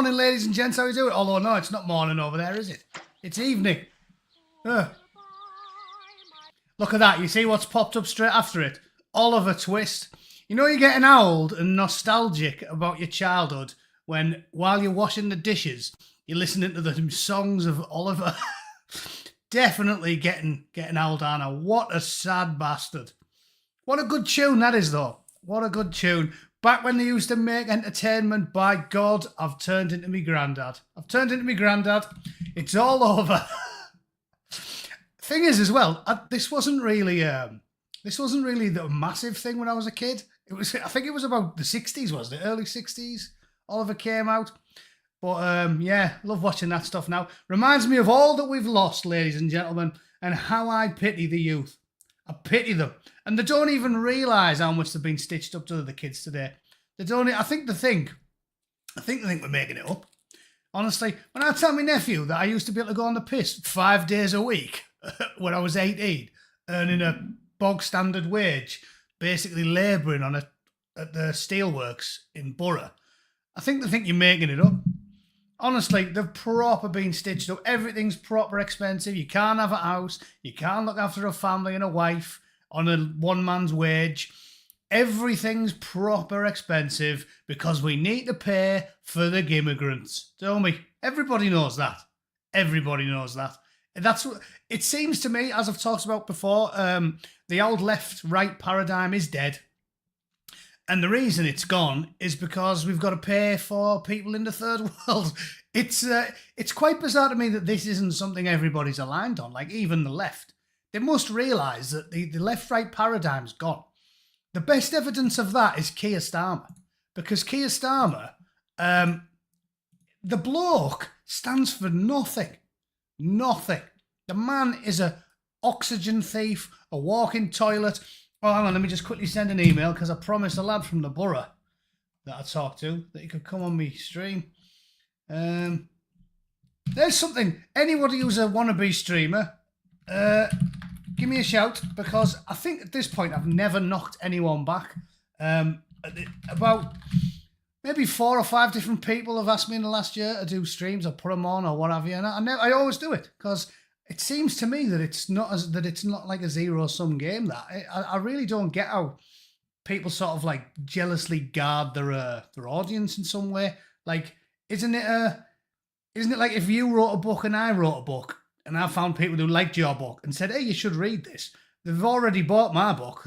Morning, ladies and gents. How you doing? Although, no, it's not morning over there, is it? It's evening. Look at that. You see what's popped up straight after it? Oliver Twist. You know you're getting old and nostalgic about your childhood when, while you're washing the dishes, you're listening to the songs of Oliver. Definitely getting old, Anna. What a sad bastard. What a good tune that is, though. What a good tune. Back when they used to make entertainment, by God, I've turned into me granddad. It's all over. Thing is, as well, this wasn't really the massive thing when I was a kid. I think it was about the 60s, wasn't it? Early 60s. Oliver came out. But yeah, love watching that stuff now. Reminds me of all that we've lost, ladies and gentlemen, and how I pity the youth. I pity them. And they don't even realise how much they've been stitched up to the kids today. They don't. I think they think we're making it up. Honestly, when I tell my nephew that I used to be able to go on the piss 5 days a week when I was 18, earning a bog standard wage, basically labouring at the steelworks in Borough, I think they think you're making it up. Honestly, they've proper been stitched up. Everything's proper expensive. You can't have a house. You can't look after a family and a wife on a one man's wage. Everything's proper expensive because we need to pay for the immigrants, don't we? Everybody knows that. Everybody knows that. That's what it seems to me, as I've talked about before. The old left-right paradigm is dead. And the reason it's gone is because we've got to pay for people in the third world. It's quite bizarre to me that this isn't something everybody's aligned on, like even the left. They must realise that the left-right paradigm's gone. The best evidence of that is Keir Starmer. Because Keir Starmer, the bloke stands for nothing. Nothing. The man is a oxygen thief, a walking toilet. Oh, hang on, let me just quickly send an email because I promised a lad from the borough that I talked to that he could come on me stream. There's something. Anybody who's a wannabe streamer, give me a shout because I think at this point I've never knocked anyone back. About maybe 4 or 5 different people have asked me in the last year to do streams or put them on or what have you, and I always do it because it seems to me that it's not like a zero-sum game. That I really don't get how people sort of like jealously guard their audience in some way. Like, isn't it like if you wrote a book and I wrote a book and I found people who liked your book and said, "Hey, you should read this." They've already bought my book.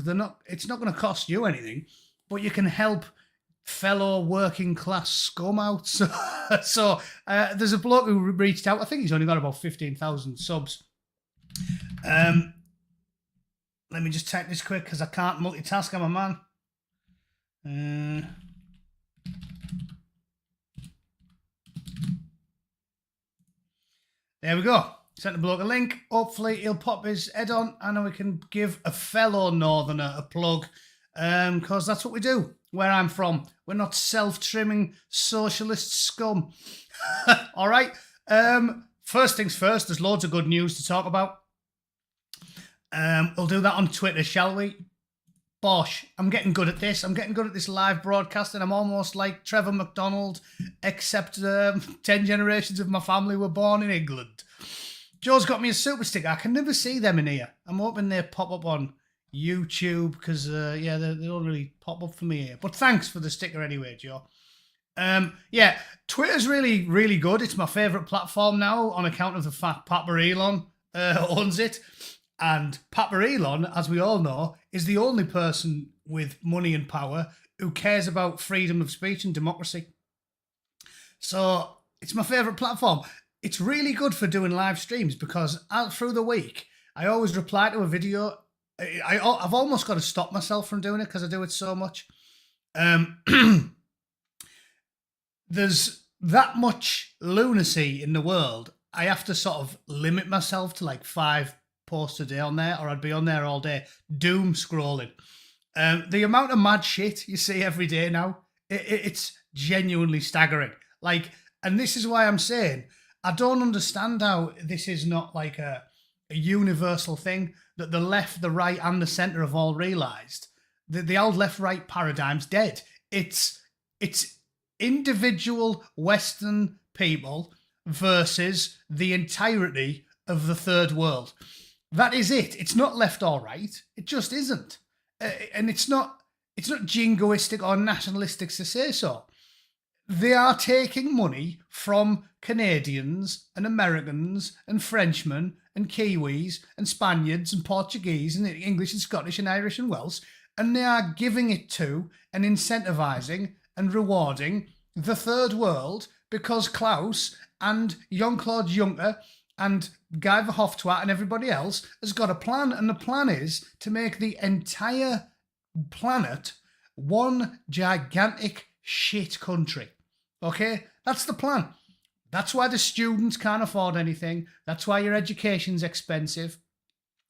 It's not going to cost you anything, but you can help fellow working class scum out. So there's a bloke who reached out. I think he's only got about 15,000 subs. Let me just type this quick because I can't multitask. I'm a man. There we go. Sent the bloke a link. Hopefully he'll pop his head on and we can give a fellow northerner a plug because that's what we do. Where I'm from, we're not self-trimming socialist scum. All right. First things first, there's loads of good news to talk about. We'll do that on Twitter, shall we? Bosh. I'm getting good at this. I'm getting good at this live broadcasting. I'm almost like Trevor McDonald, except 10 generations of my family were born in England. Joe's got me a super sticker. I can never see them in here. I'm hoping they pop up on YouTube because they don't really pop up for me here, but thanks for the sticker anyway, Joe. Twitter's really, really good. It's my favourite platform now on account of the fact Papa Elon owns it, and Papa Elon, as we all know, is the only person with money and power who cares about freedom of speech and democracy. So it's my favourite platform. It's really good for doing live streams because through the week I always reply to a video. I've almost got to stop myself from doing it because I do it so much. There's that much lunacy in the world. I have to sort of limit myself to like 5 posts a day on there, or I'd be on there all day, doom scrolling. The amount of mad shit you see every day now, it's genuinely staggering. Like, and this is why I'm saying I don't understand how this is not like a universal thing that the left, the right, and the centre have all realised. The old left-right paradigm's dead. It's individual Western people versus the entirety of the third world. That is it. It's not left or right. It just isn't. And it's not jingoistic or nationalistic to say so. They are taking money from Canadians and Americans and Frenchmen and Kiwis and Spaniards and Portuguese and English and Scottish and Irish and Welsh, and they are giving it to and incentivising and rewarding the third world because Klaus and Jean-Claude Juncker and Guy Verhofstadt and everybody else has got a plan, and the plan is to make the entire planet one gigantic shit country. Okay? That's the plan. That's why the students can't afford anything. That's why your education's expensive.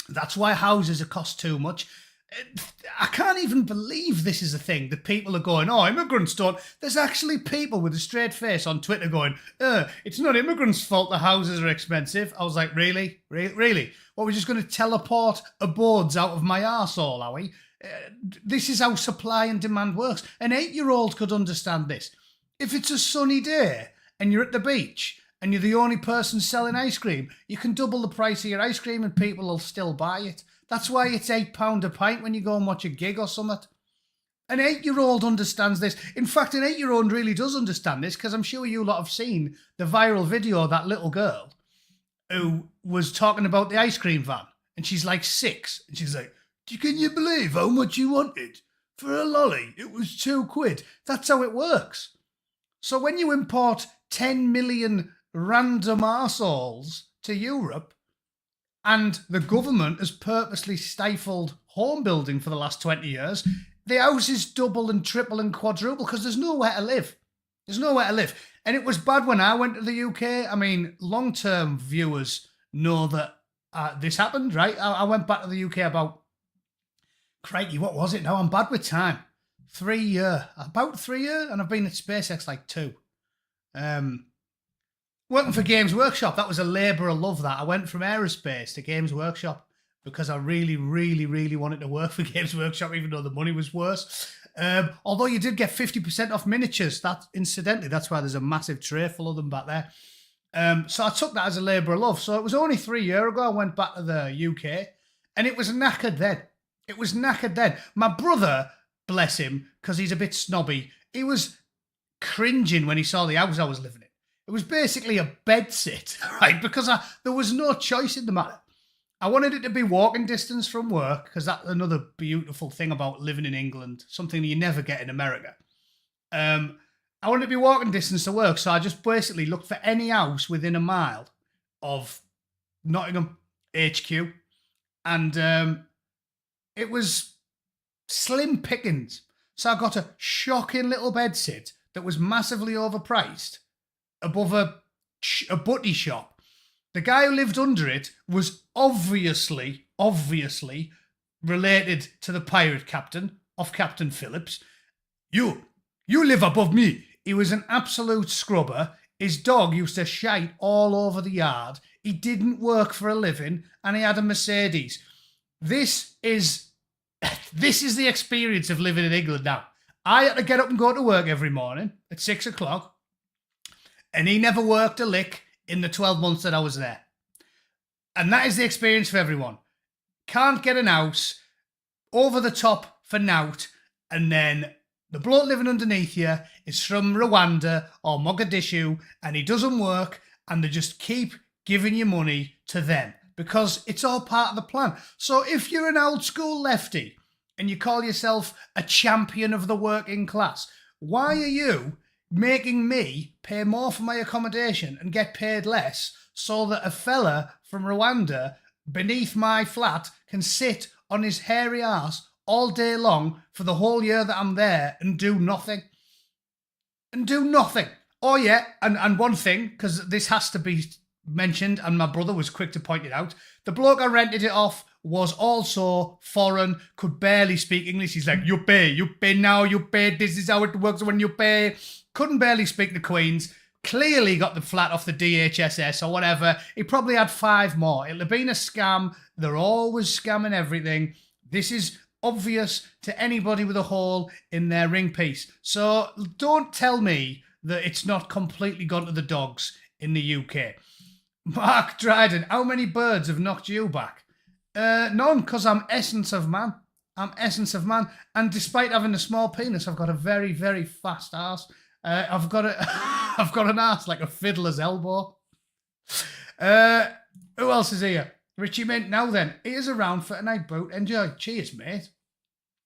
That's why houses are cost too much. I can't even believe this is a thing that people are going, oh, immigrants don't. There's actually people with a straight face on Twitter going, it's not immigrants' fault the houses are expensive. I was like, really? Really? What, we're just going to teleport abodes out of my arsehole, are we? This is how supply and demand works. An 8-year-old could understand this. If it's a sunny day and you're at the beach and you're the only person selling ice cream, you can double the price of your ice cream and people will still buy it. That's why it's £8 a pint when you go and watch a gig or something. An 8-year-old understands this. In fact, an 8-year-old really does understand this, because I'm sure you lot have seen the viral video of that little girl who was talking about the ice cream van. And she's like 6. And she's like, can you believe how much you wanted? For a lolly, it was £2. That's how it works. So when you import 10 million random arseholes to Europe, and the government has purposely stifled home building for the last 20 years, the houses double and triple and quadruple because there's nowhere to live. There's nowhere to live. And it was bad when I went to the UK. I mean, long-term viewers know that this happened, right? I went back to the UK about, crikey, what was it now? I'm bad with time. About 3 years, and I've been at SpaceX like 2. Working for Games Workshop, that was a labour of love. That I went from aerospace to Games Workshop because I really, really, really wanted to work for Games Workshop, even though the money was worse. Although you did get 50% off miniatures. That, incidentally, that's why there's a massive tray full of them back there. So I took that as a labour of love. So it was only 3 years ago I went back to the UK, and it was knackered then. It was knackered then. My brother, bless him, because he's a bit snobby, he was cringing when he saw the house I was living in. It was basically a bed sit, right? Because there was no choice in the matter. I wanted it to be walking distance from work, because that's another beautiful thing about living in England, something you never get in America. I wanted to be walking distance to work, so I just basically looked for any house within a mile of Nottingham HQ, and it was slim pickings. So I got a shocking little bed sit that was massively overpriced above a butty shop. The guy who lived under it was obviously related to the pirate captain of Captain Phillips. You live above me. He was an absolute scrubber. His dog used to shite all over the yard. He didn't work for a living, and he had a Mercedes. This is the experience of living in England now. I had to get up and go to work every morning at 6 o'clock. And he never worked a lick in the 12 months that I was there. And that is the experience for everyone. Can't get an house, over the top for nout, and then the bloke living underneath you is from Rwanda or Mogadishu, and he doesn't work, and they just keep giving you money to them because it's all part of the plan. So if you're an old school lefty and you call yourself a champion of the working class, why are you making me pay more for my accommodation and get paid less so that a fella from Rwanda beneath my flat can sit on his hairy arse all day long for the whole year that I'm there and do nothing? Oh yeah, and one thing, because this has to be mentioned, and my brother was quick to point it out, the bloke I rented it off was also foreign, could barely speak English. He's like, you pay now, you pay, this is how it works when you pay. Couldn't barely speak the Queen's, clearly got the flat off the DHSS or whatever. He probably had 5 more. It'll have been a scam. They're always scamming everything. This is obvious to anybody with a hole in their ring piece. So don't tell me that it's not completely gone to the dogs in the UK. Mark Dryden, how many birds have knocked you back? None, because I'm essence of man. I'm essence of man. And despite having a small penis, I've got a very, very fast arse. I've got an arse like a fiddler's elbow. Who else is here? Richie Mint. Now then, here's a round for a night boot. Enjoy. Cheers, mate.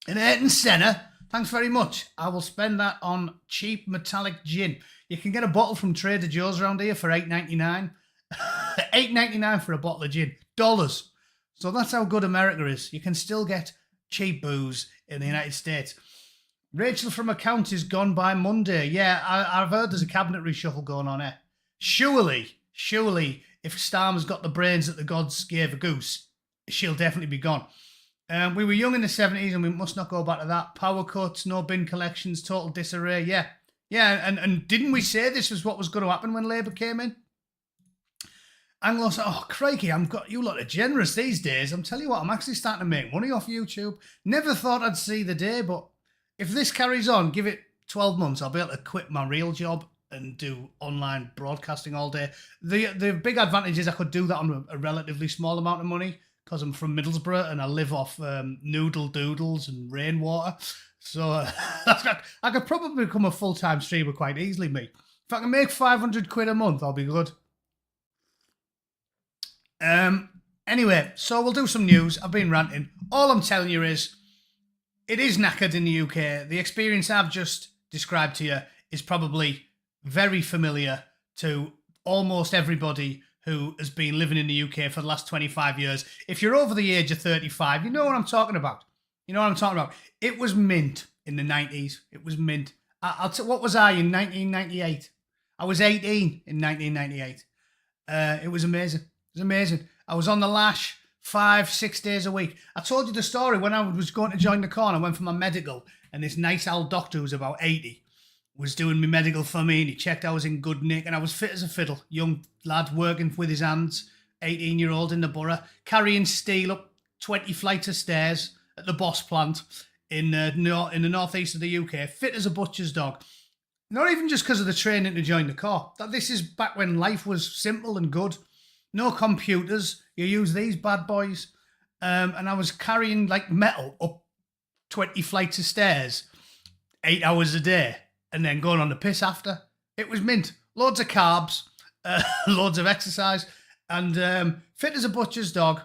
And Ayrton Senna, thanks very much. I will spend that on cheap metallic gin. You can get a bottle from Trader Joe's around here for $8.99. $8.99 for a bottle of gin. Dollars. So that's how good America is. You can still get cheap booze in the United States. Rachel from account is gone by Monday. Yeah, I've heard there's a cabinet reshuffle going on here. Surely, if Starmer's got the brains that the gods gave a goose, she'll definitely be gone. We were young in the 70s and we must not go back to that. Power cuts, no bin collections, total disarray. Yeah, and didn't we say this was what was going to happen when Labour came in? Anglo said, oh, crikey, you lot are generous these days. I'm telling you what, I'm actually starting to make money off YouTube. Never thought I'd see the day, but if this carries on, give it 12 months, I'll be able to quit my real job and do online broadcasting all day. The big advantage is I could do that on a relatively small amount of money because I'm from Middlesbrough and I live off noodle doodles and rainwater. So I could probably become a full-time streamer quite easily, me. If I can make 500 quid a month, I'll be good. Anyway, so we'll do some news. I've been ranting. All I'm telling you is, it is knackered in the UK. The experience I've just described to you is probably very familiar to almost everybody who has been living in the UK for the last 25 years. If you're over the age of 35, you know what I'm talking about. It was mint in the 90s. It was mint. What was I in 1998? I was 18 in 1998. It was amazing. It was amazing. I was on the lash 5-6 days a week. I told you the story when I was going to join the corps. I went for my medical, and this nice old doctor who was about 80 was doing my medical for me, and he checked I was in good nick, and I was fit as a fiddle. Young lad working with his hands, 18-year-old in the borough, carrying steel up 20 flights of stairs at the Boss plant in the northeast of the UK, fit as a butcher's dog. Not even just because of the training to join the corps. This is back when life was simple and good. No computers. You use these bad boys. And I was carrying like metal up 20 flights of stairs, 8 hours a day, and then going on the piss after. It was mint. Loads of carbs, loads of exercise, and fit as a butcher's dog,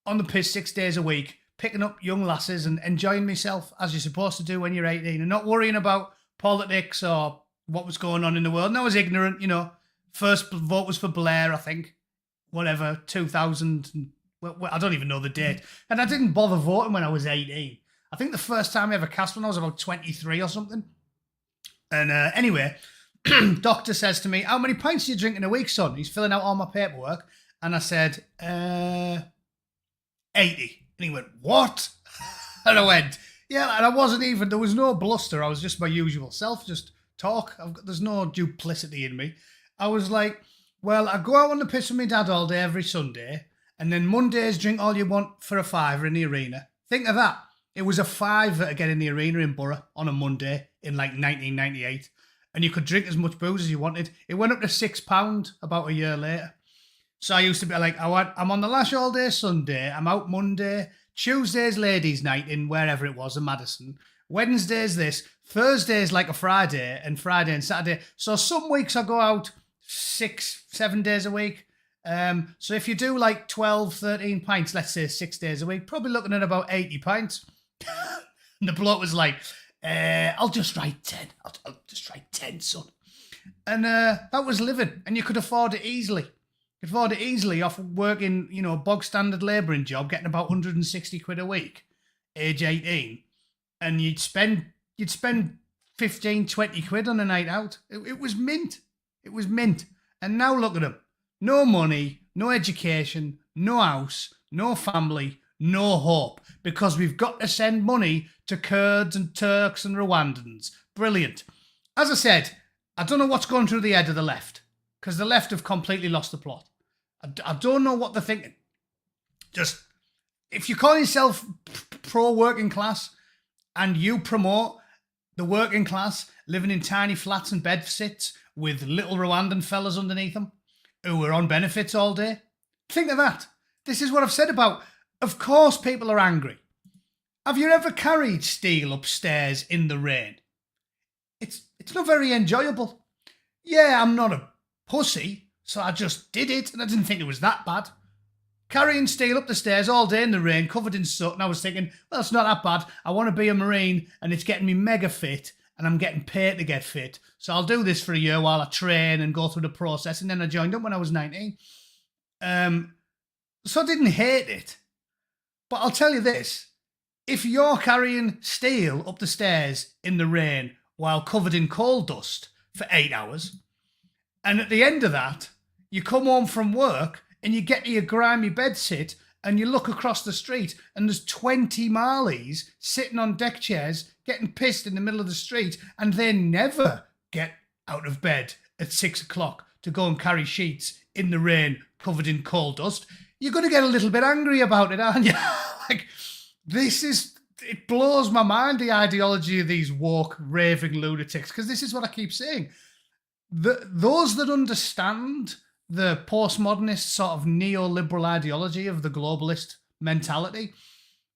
on the piss 6 days a week, picking up young lasses and enjoying myself as you're supposed to do when you're 18 and not worrying about politics or what was going on in the world. And I was ignorant, you know. First vote was for Blair, I think. Whatever, 2000, I don't even know the date. And I didn't bother voting when I was 18. I think the first time I ever cast one, I was about 23 or something. And anyway, doctor says to me, how many pints do you drink in a week, son? He's filling out all my paperwork. And I said, 80. And he went, what? And I went, yeah, and I wasn't even, there was no bluster. I was just my usual self, just talk. There's no duplicity in me. I was like, well, I go out on the piss with my dad all day every Sunday, and then Mondays drink all you want for a fiver in the arena. Think of that. It was a fiver to get in the arena in Borough on a Monday in like 1998, and you could drink as much booze as you wanted. It went up to £6 about a year later. So I used to be like, I'm on the lash all day Sunday, I'm out Monday, Tuesday's ladies' night in wherever it was, in Madison, Wednesday's this, Thursday's like a Friday, and Friday and Saturday. So some weeks I go out 6-7 days a week. So if you do like 12, 13 pints, let's say 6 days a week, probably looking at about 80 pints. And the bloke was like, I'll just write 10. I'll just write 10, son. And that was living. And you could afford it easily. You could afford it easily off working, you know, bog standard labouring job, getting about 160 quid a week, age 18. And you'd spend 15, 20 quid on a night out. It was mint. It was mint. And now look at them. No money, no education, no house, no family, no hope. Because we've got to send money to Kurds and Turks and Rwandans. Brilliant. As I said, I don't know what's going through the head of the left. Because the left have completely lost the plot. I don't know what they're thinking. Just, if you call yourself pro-working class and you promote the working class living in tiny flats and bedsits with little Rwandan fellas underneath them who are on benefits all day, think of that. This is what I've said about, of course people are angry. Have you ever carried steel upstairs in the rain? It's not very enjoyable. Yeah, I'm not a pussy, so I just did it, and I didn't think it was that bad. Carrying steel up the stairs all day in the rain, covered in soot, and I was thinking, well, it's not that bad. I want to be a Marine, and it's getting me mega fit, and I'm getting paid to get fit. So I'll do this for a year while I train and go through the process, and then I joined up when I was 19. So I didn't hate it. But I'll tell you this. If you're carrying steel up the stairs in the rain while covered in coal dust for 8 hours, and at the end of that, you come home from work and you get to your grimy bedsit and you look across the street and there's 20 Marlies sitting on deck chairs getting pissed in the middle of the street, and they never get out of bed at 6 o'clock to go and carry sheets in the rain covered in coal dust, you're going to get a little bit angry about it, aren't you? Like, it blows my mind, the ideology of these woke, raving lunatics, because this is what I keep saying. Those that understand the postmodernist sort of neoliberal ideology of the globalist mentality,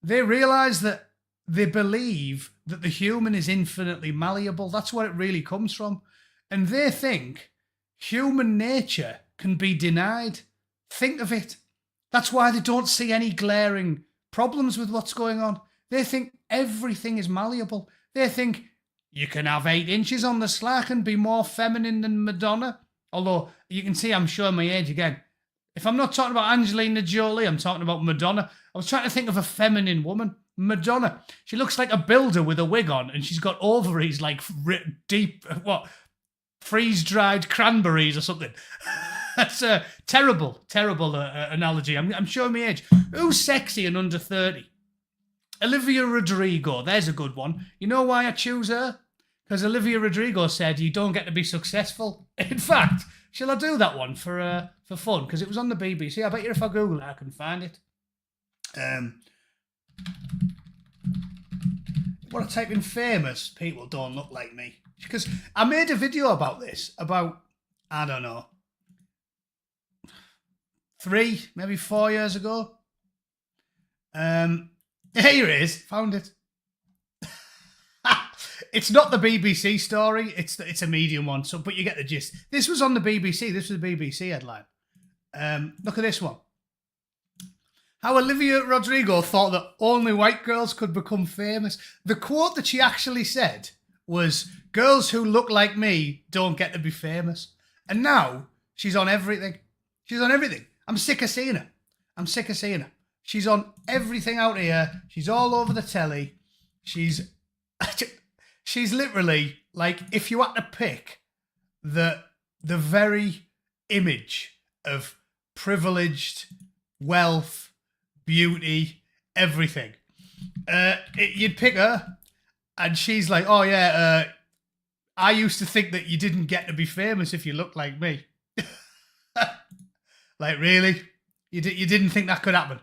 they realise that they believe that the human is infinitely malleable. That's where it really comes from. And they think human nature can be denied. Think of it. That's why they don't see any glaring problems with what's going on. They think everything is malleable. They think you can have 8 inches on the slack and be more feminine than Madonna. Although, you can see I'm showing my age again. If I'm not talking about Angelina Jolie, I'm talking about Madonna. I was trying to think of a feminine woman. Madonna. She looks like a builder with a wig on, and she's got ovaries like deep, freeze-dried cranberries or something. That's a terrible analogy. I'm showing my age. Who's sexy and under 30? Olivia Rodrigo, there's a good one. You know why I choose her? Because Olivia Rodrigo said you don't get to be successful. In fact, shall I do that one for fun? Because it was on the BBC. I bet you if I Google it, I can find it. When I type in famous, people don't look like me. Because I made a video about this, I don't know, 3, maybe 4 years ago. Here it is. Found it. It's not the BBC story. It's a Medium one. So, but you get the gist. This was on the BBC. This was the BBC headline. Look at this one. How Olivia Rodrigo thought that only white girls could become famous. The quote that she actually said was, "Girls who look like me don't get to be famous." And now she's on everything. She's on everything. I'm sick of seeing her. She's on everything out here. She's all over the telly. She's literally like, if you had to pick the very image of privileged wealth, beauty, everything, you'd pick her, and she's like, "Oh yeah, I used to think that you didn't get to be famous if you looked like me." Like, really? You didn't think that could happen?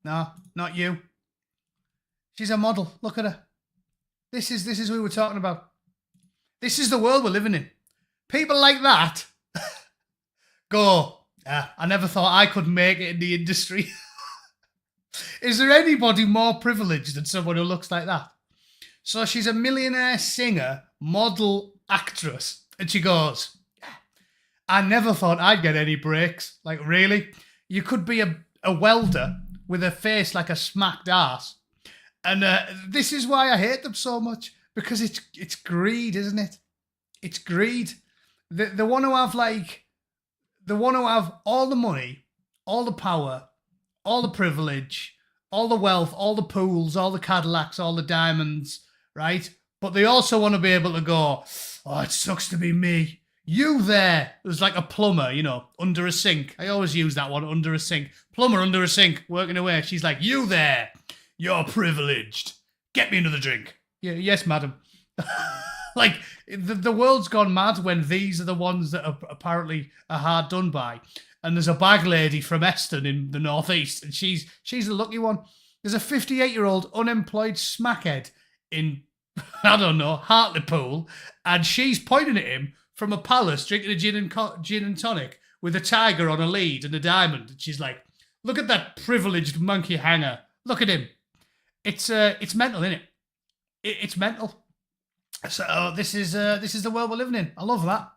No, not you. She's a model. Look at her. This is who we're talking about. This is the world we're living in. People like that go, I never thought I could make it in the industry. Is there anybody more privileged than someone who looks like that? So she's a millionaire singer, model, actress, and she goes, "I never thought I'd get any breaks." Like, really? You could be a welder with a face like a smacked ass. And this is why I hate them so much, because it's greed, isn't it? It's greed. They want to have all the money, all the power, all the privilege, all the wealth, all the pools, all the Cadillacs, all the diamonds, right? But they also want to be able to go, "Oh, it sucks to be me. You there." It was like a plumber, under a sink. I always use that one, under a sink. Plumber under a sink, working away. She's like, "You there. You're privileged. Get me another drink." "Yeah, yes, madam." Like, the world's gone mad when these are the ones that are apparently are hard done by. And there's a bag lady from Eston in the northeast, and she's the lucky one. There's a 58-year-old unemployed smackhead in, I don't know, Hartlepool, and she's pointing at him from a palace, drinking a gin and tonic with a tiger on a lead and a diamond. And she's like, look at that privileged monkey hanger. Look at him. It's mental, isn't it? It's mental. So this is the world we're living in. I love that.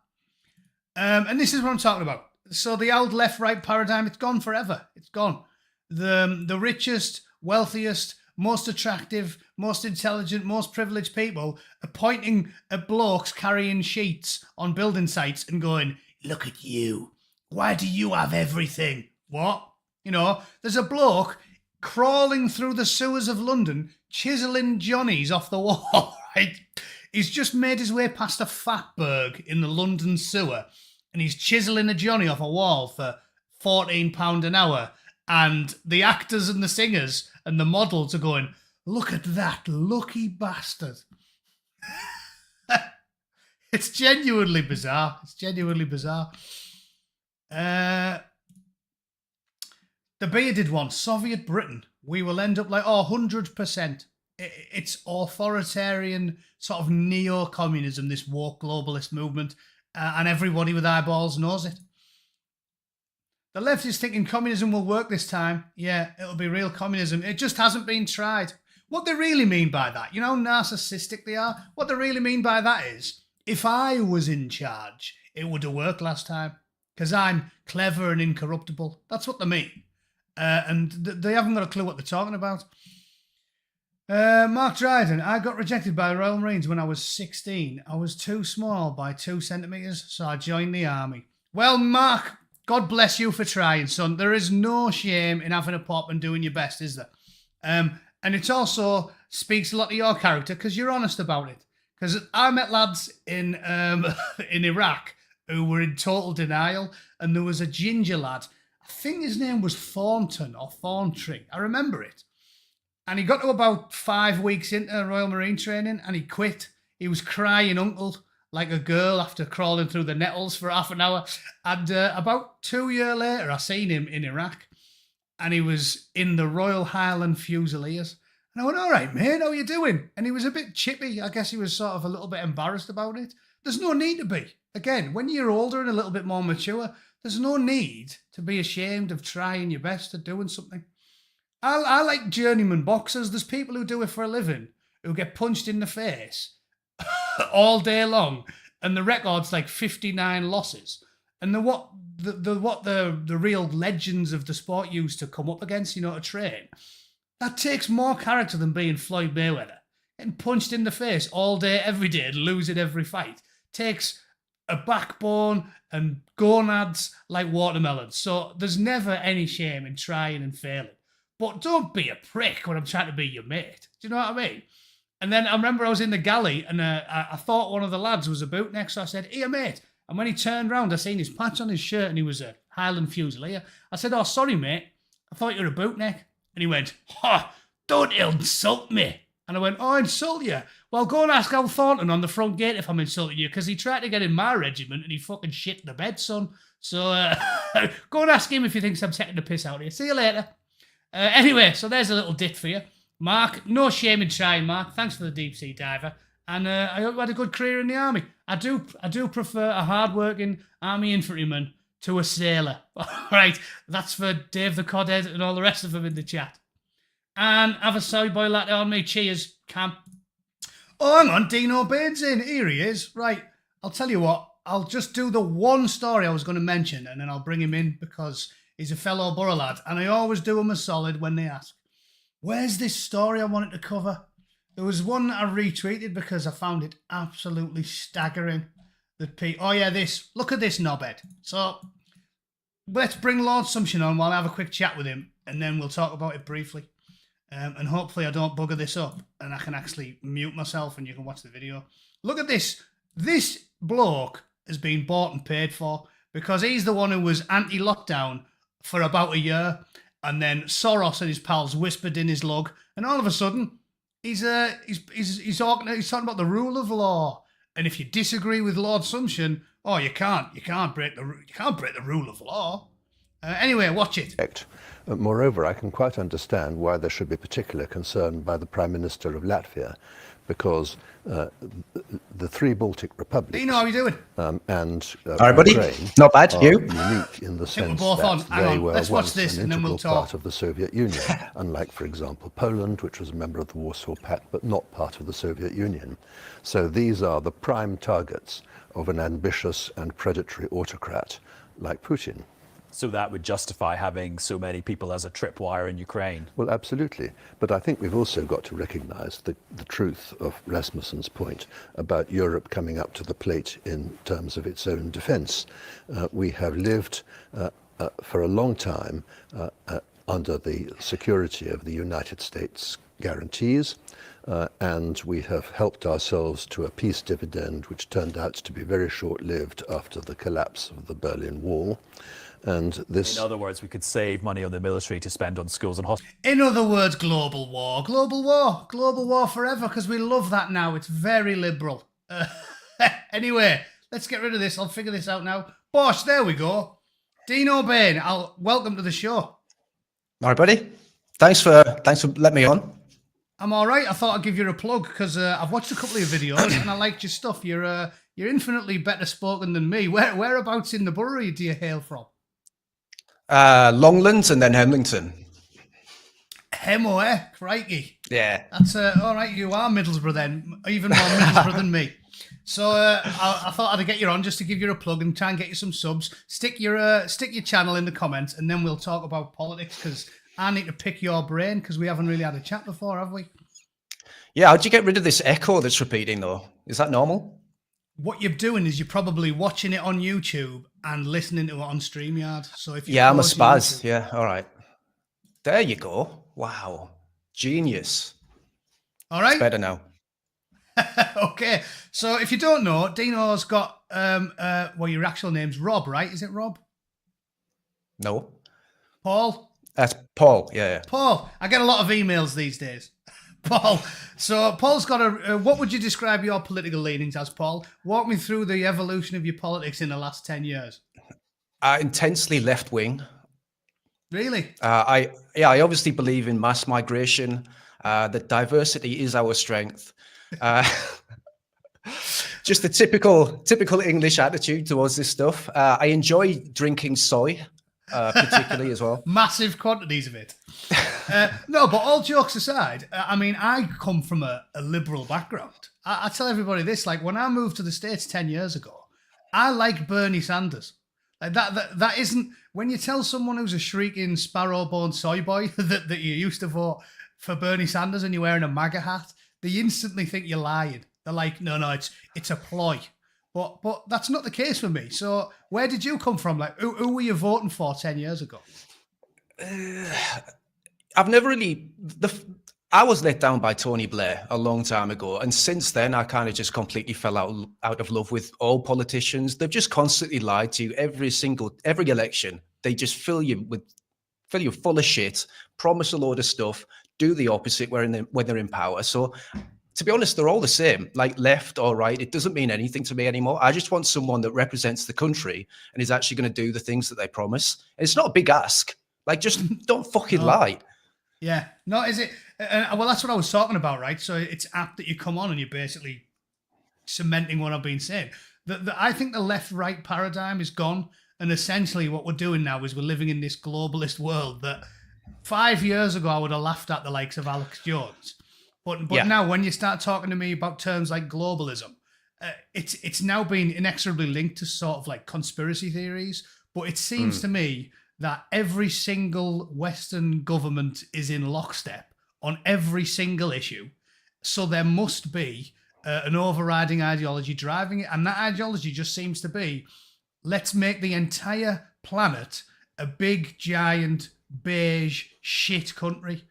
And this is what I'm talking about. So the old left-right paradigm, it's gone forever. It's gone. The richest, wealthiest, most attractive, most intelligent, most privileged people are pointing at blokes carrying sheets on building sites and going, look at you. Why do you have everything? What? You know, there's a bloke crawling through the sewers of London, chiseling Johnnies off the wall, right? He's just made his way past a fatberg in the London sewer, and he's chiseling a Johnny off a wall for £14 an hour. And the actors and the singers and the models are going, look at that lucky bastard. It's genuinely bizarre. It's genuinely bizarre. The bearded one, Soviet Britain. We will end up like, 100%. It's authoritarian, sort of neo-communism, this woke globalist movement, and everybody with eyeballs knows it. The left is thinking communism will work this time. Yeah, it'll be real communism. It just hasn't been tried. What they really mean by that, you know how narcissistic they are? What they really mean by that is, if I was in charge, it would have worked last time, because I'm clever and incorruptible. That's what they mean. And they haven't got a clue what they're talking about. Mark Dryden, I got rejected by the Royal Marines when I was 16. I was too small by 2 centimetres, so I joined the army. Well, Mark, God bless you for trying, son. There is no shame in having a pop and doing your best, is there? And it also speaks a lot to your character because you're honest about it. Because I met lads in in Iraq who were in total denial, and there was a ginger lad. I think his name was Thornton or Thorntree. I remember it. And he got to about 5 weeks into Royal Marine training and he quit. He was crying uncle like a girl after crawling through the nettles for half an hour. And about 2 years later, I seen him in Iraq and he was in the Royal Highland Fusiliers. And I went, all right, mate, how you doing? And he was a bit chippy. I guess he was sort of a little bit embarrassed about it. There's no need to be. Again, when you're older and a little bit more mature, there's no need to be ashamed of trying your best at doing something. I like journeyman boxers. There's people who do it for a living who get punched in the face all day long, and the record's like 59 losses. And what the real legends of the sport used to come up against, you know, to train. That takes more character than being Floyd Mayweather. Getting punched in the face all day, every day, and losing every fight takes a backbone and gonads like watermelons. So there's never any shame in trying and failing. But don't be a prick when I'm trying to be your mate. Do you know what I mean? And then I remember I was in the galley and I thought one of the lads was a Bootneck, so I said, here, mate. And when he turned round, I seen his patch on his shirt and he was a Highland Fusilier. I said, oh, sorry, mate. I thought you were a Bootneck. And he went, don't insult me. And I went, oh, insult you? Well, go and ask Al Thornton on the front gate if I'm insulting you, because he tried to get in my regiment and he fucking shit the bed, son. So go and ask him if he thinks I'm taking the piss out of you. See you later. Anyway, so there's a little dit for you. Mark, no shame in trying, Mark. Thanks for the deep sea diver. And I hope you had a good career in the army. I do prefer a hard-working army infantryman to a sailor. All right, that's for Dave the Codhead and all the rest of them in the chat. And have a soy boy latte on me. Cheers, camp. Oh, hang on, Dino Bain's in. Here he is. Right, I'll tell you what. I'll just do the one story I was going to mention, and then I'll bring him in because he's a fellow borough lad, and I always do him a solid when they ask, where's this story I wanted to cover? There was one I retweeted because I found it absolutely staggering. Oh yeah, this. Look at this knobhead. So let's bring Lord Sumption on while I have a quick chat with him, and then we'll talk about it briefly. And hopefully I don't bugger this up, and I can actually mute myself and you can watch the video. Look at this. This bloke has been bought and paid for because he's the one who was anti-lockdown for about a year, and then Soros and his pals whispered in his lug, and all of a sudden he's talking about the rule of law, and if you disagree with Lord Sumption, oh, you can't break the rule of law. Anyway, watch it. Moreover, I can quite understand why there should be particular concern by the Prime Minister of Latvia, because the three Baltic republics Dino, how are you doing? and All right, buddy. Ukraine Not bad. are You? unique in the sense both on. that Hang they on. were Let's watch once this an and then integral we'll talk. part of the Soviet Union, unlike, for example, Poland, which was a member of the Warsaw Pact but not part of the Soviet Union. So these are the prime targets of an ambitious and predatory autocrat like Putin. So that would justify having so many people as a tripwire in Ukraine? Well, absolutely. But I think we've also got to recognise the truth of Rasmussen's point about Europe coming up to the plate in terms of its own defence. We have lived for a long time under the security of the United States guarantees, and we have helped ourselves to a peace dividend which turned out to be very short-lived after the collapse of the Berlin Wall. And this, in other words, we could save money on the military to spend on schools and hospitals. In other words, global war. Global war forever, because we love that now. It's very liberal. Anyway, let's get rid of this. I'll figure this out now. Bosh, there we go. Dino Bain, welcome to the show. All right, buddy. Thanks for letting me on. I'm all right. I thought I'd give you a plug because I've watched a couple of your videos and I liked your stuff. You're infinitely better spoken than me. Whereabouts in the borough do you hail from? Longlands and then Hemlington. Hemo, eh? Crikey. Yeah. That's all right. You are Middlesbrough then, even more Middlesbrough than me. So I thought I'd get you on just to give you a plug and try and get you some subs. Stick your channel in the comments, and then we'll talk about politics because I need to pick your brain because we haven't really had a chat before, have we? Yeah. How'd you get rid of this echo that's repeating though? Is that normal? What you're doing is you're probably watching it on YouTube and listening to it on StreamYard. So if I'm a go to spaz. YouTube- Yeah. All right. There you go. Wow. Genius. All right. It's better now. Okay. So if you don't know, Dino's got well, your actual name's Rob, right? Is it Rob? No. Paul? That's Paul. Yeah. Paul. I get a lot of emails these days. Paul. So Paul's got a. What would you describe your political leanings as, Paul? Walk me through the evolution of your politics in the last 10 years. Intensely left wing. Really? I obviously believe in mass migration. That diversity is our strength. Just the typical English attitude towards this stuff. I enjoy drinking soy, particularly as well. Massive quantities of it. No, but all jokes aside, I mean, I come from a liberal background. I tell everybody this, like when I moved to the States 10 years ago, I like Bernie Sanders. Like that isn't, when you tell someone who's a shrieking sparrow-born soy boy that you used to vote for Bernie Sanders and you're wearing a MAGA hat, they instantly think you're lying. They're like, no, it's a ploy. But that's not the case for me. So where did you come from? Like, who were you voting for 10 years ago? I've never really... I was let down by Tony Blair a long time ago. And since then, I kind of just completely fell out of love with all politicians. They've just constantly lied to you every election. They just fill you full of shit, promise a load of stuff, do the opposite when they're in power. So to be honest, they're all the same, like left or right. It doesn't mean anything to me anymore. I just want someone that represents the country and is actually going to do the things that they promise. And it's not a big ask. Like, just don't fucking lie. Yeah. No, is it? Well, that's what I was talking about, right? So it's apt that you come on and you're basically cementing what I've been saying. I think the left-right paradigm is gone. And essentially what we're doing now is we're living in this globalist world that 5 years ago I would have laughed at the likes of Alex Jones. But now when you start talking to me about terms like globalism, it's now been inexorably linked to sort of like conspiracy theories. But it seems to me that every single Western government is in lockstep on every single issue. So there must be an overriding ideology driving it. And that ideology just seems to be, let's make the entire planet a big, giant, beige, shit country.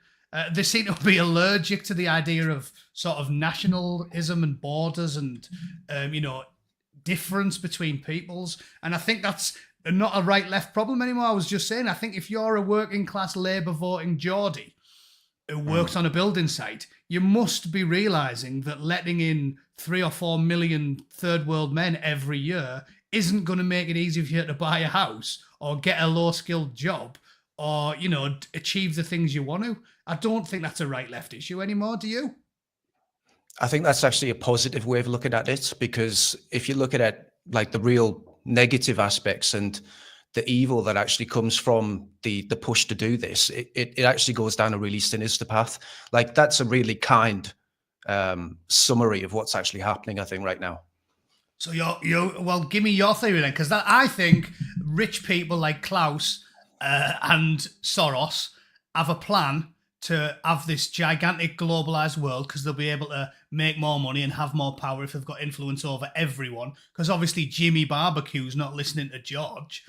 They seem to be allergic to the idea of sort of nationalism and borders and, difference between peoples. And I think that's not a right-left problem anymore. I was just saying, I think if you're a working-class Labour voting Geordie who works on a building site, you must be realising that letting in 3 or 4 million third world men every year isn't going to make it easy for you to buy a house or get a low-skilled job or, achieve the things you want to. I don't think that's a right-left issue anymore, do you? I think that's actually a positive way of looking at it, because if you look at it like the real negative aspects and the evil that actually comes from the push to do this, it actually goes down a really sinister path. Like, that's a really kind summary of what's actually happening, I think, right now. So well, give me your theory then, because I think rich people like Klaus and Soros have a plan to have this gigantic globalized world because they'll be able to make more money and have more power if they've got influence over everyone. Because obviously Jimmy Barbecue's not listening to George.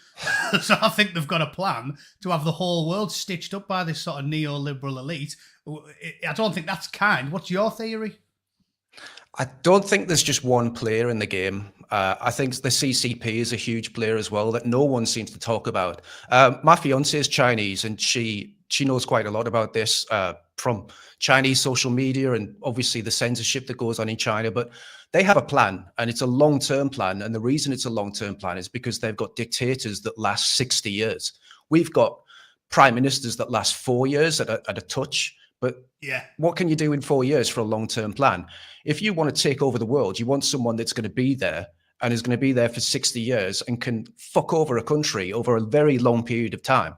So I think they've got a plan to have the whole world stitched up by this sort of neoliberal elite. I don't think that's kind. What's your theory? I don't think there's just one player in the game. I think the CCP is a huge player as well that no one seems to talk about. My fiance is Chinese, and she knows quite a lot about this from Chinese social media and obviously the censorship that goes on in China. But they have a plan, and it's a long-term plan. And the reason it's a long-term plan is because they've got dictators that last 60 years. We've got prime ministers that last 4 years at a touch. But yeah, what can you do in 4 years for a long-term plan? If you want to take over the world, you want someone that's going to be there and is going to be there for 60 years and can fuck over a country over a very long period of time.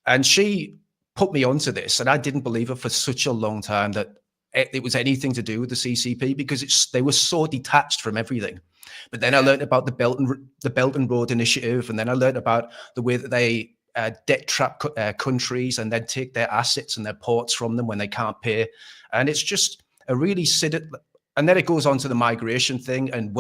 And she put me onto this, and I didn't believe it for such a long time that it was anything to do with the CCP, because they were so detached from everything. But then I learned about the Belt and Road Initiative, and then I learned about the way that they debt trap countries and then take their assets and their ports from them when they can't pay. And it's just a really and then it goes on to the migration thing, and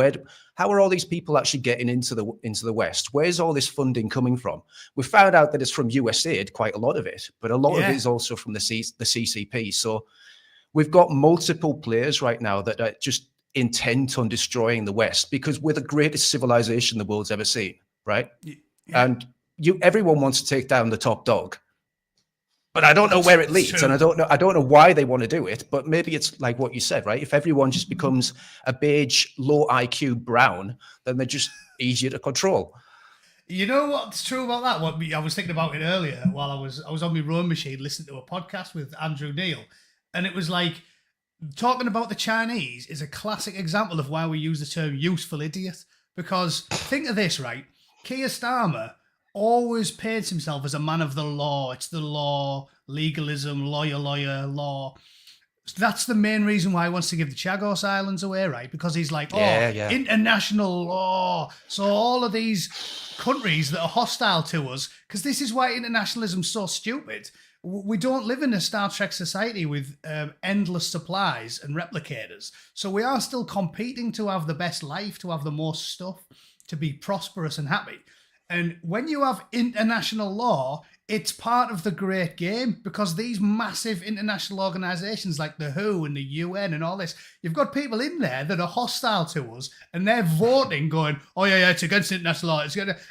how are all these people actually getting into the West? Where's all this funding coming from? We found out that it's from USAID, quite a lot of it, but a lot of it is also from the CCP. So we've got multiple players right now that are just intent on destroying the West, because we're the greatest civilization the world's ever seen, right? Yeah. And everyone wants to take down the top dog. But I don't know where it leads, and I don't know why they want to do it. But maybe it's like what you said, right? If everyone just becomes a beige, low IQ brown, then they're just easier to control. You know what's true about that? I was thinking about it earlier while I was on my rowing machine listening to a podcast with Andrew Neil, and it was like talking about the Chinese is a classic example of why we use the term useful idiot. Because think of this, right? Keir Starmer always paints himself as a man of the law. It's the law, legalism, lawyer, law. That's the main reason why he wants to give the Chagos Islands away, right? Because he's like, international law. So all of these countries that are hostile to us, because this is why internationalism's so stupid. We don't live in a Star Trek society with endless supplies and replicators. So we are still competing to have the best life, to have the most stuff, to be prosperous and happy. And when you have international law, it's part of the great game, because these massive international organizations like the WHO and the UN and all this, you've got people in there that are hostile to us, and they're voting going, oh yeah, it's against international law.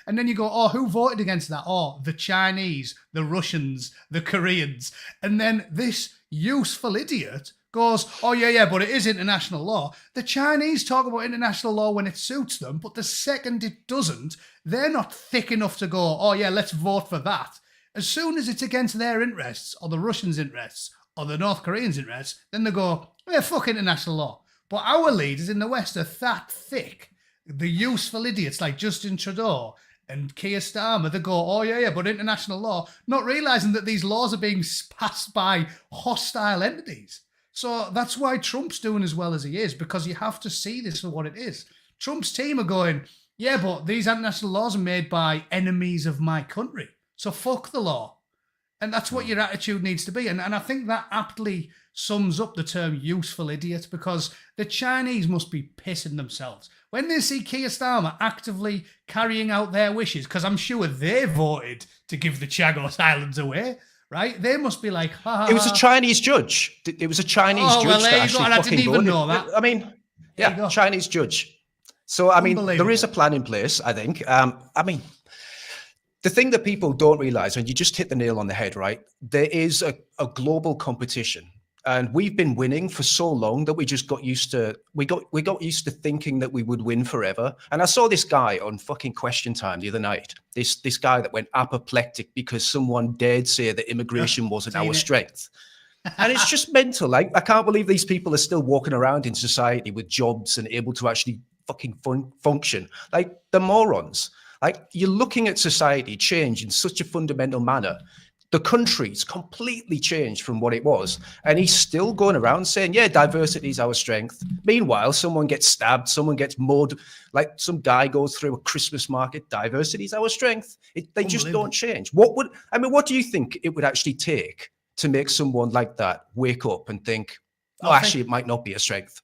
And then you go, oh, who voted against that? Oh, the Chinese, the Russians, the Koreans. And then this useful idiot goes, oh yeah, but it is international law. The Chinese talk about international law when it suits them, but the second it doesn't, they're not thick enough to go, oh yeah, let's vote for that. As soon as it's against their interests, or the Russians' interests, or the North Koreans' interests, then they go, yeah, fuck international law. But our leaders in the West are that thick, the useful idiots like Justin Trudeau and Keir Starmer, they go, oh yeah, but international law, not realising that these laws are being passed by hostile entities. So that's why Trump's doing as well as he is, because you have to see this for what it is. Trump's team are going, yeah, but these international laws are made by enemies of my country. So fuck the law. And that's what your attitude needs to be. And I think that aptly sums up the term useful idiot, because the Chinese must be pissing themselves when they see Keir Starmer actively carrying out their wishes, because I'm sure they voted to give the Chagos Islands away. Right? They must be like, ha. It was a Chinese judge. It was a Chinese judge. Well, there that you actually go. And I didn't even know that. I mean, yeah, Chinese judge. So, I mean, there is a plan in place, I think. I mean, the thing that people don't realize, and you just hit the nail on the head, right? There is a global competition. And we've been winning for so long that we just got used to we got used to thinking that we would win forever. And I saw this guy on fucking Question Time the other night. This guy that went apoplectic because someone dared say that immigration wasn't our strength. And it's just mental. Like, I can't believe these people are still walking around in society with jobs and able to actually fucking function. Like, they're morons. Like, you're looking at society change in such a fundamental manner. The country's completely changed from what it was. And he's still going around saying, yeah, diversity is our strength. Meanwhile, someone gets stabbed, someone gets murdered, like some guy goes through a Christmas market. Diversity is our strength. They just don't change. What do you think it would actually take to make someone like that wake up and think, oh, actually, it might not be a strength?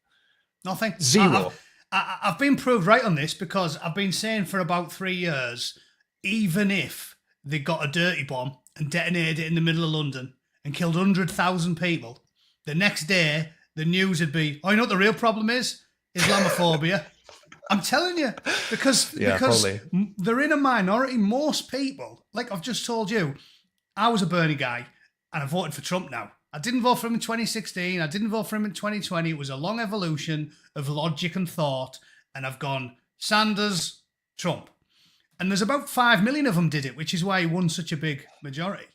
Nothing. Zero. I've been proved right on this because I've been saying for about 3 years, even if they got a dirty bomb and detonated it in the middle of London and killed 100,000 people, the next day the news would be, oh, you know what the real problem is? Islamophobia. I'm telling you, because they're in a minority. Most people, like I've just told you, I was a Bernie guy and I voted for Trump now. I didn't vote for him in 2016. I didn't vote for him in 2020. It was a long evolution of logic and thought. And I've gone Sanders, Trump. And there's about 5 million of them did it, which is why he won such a big majority.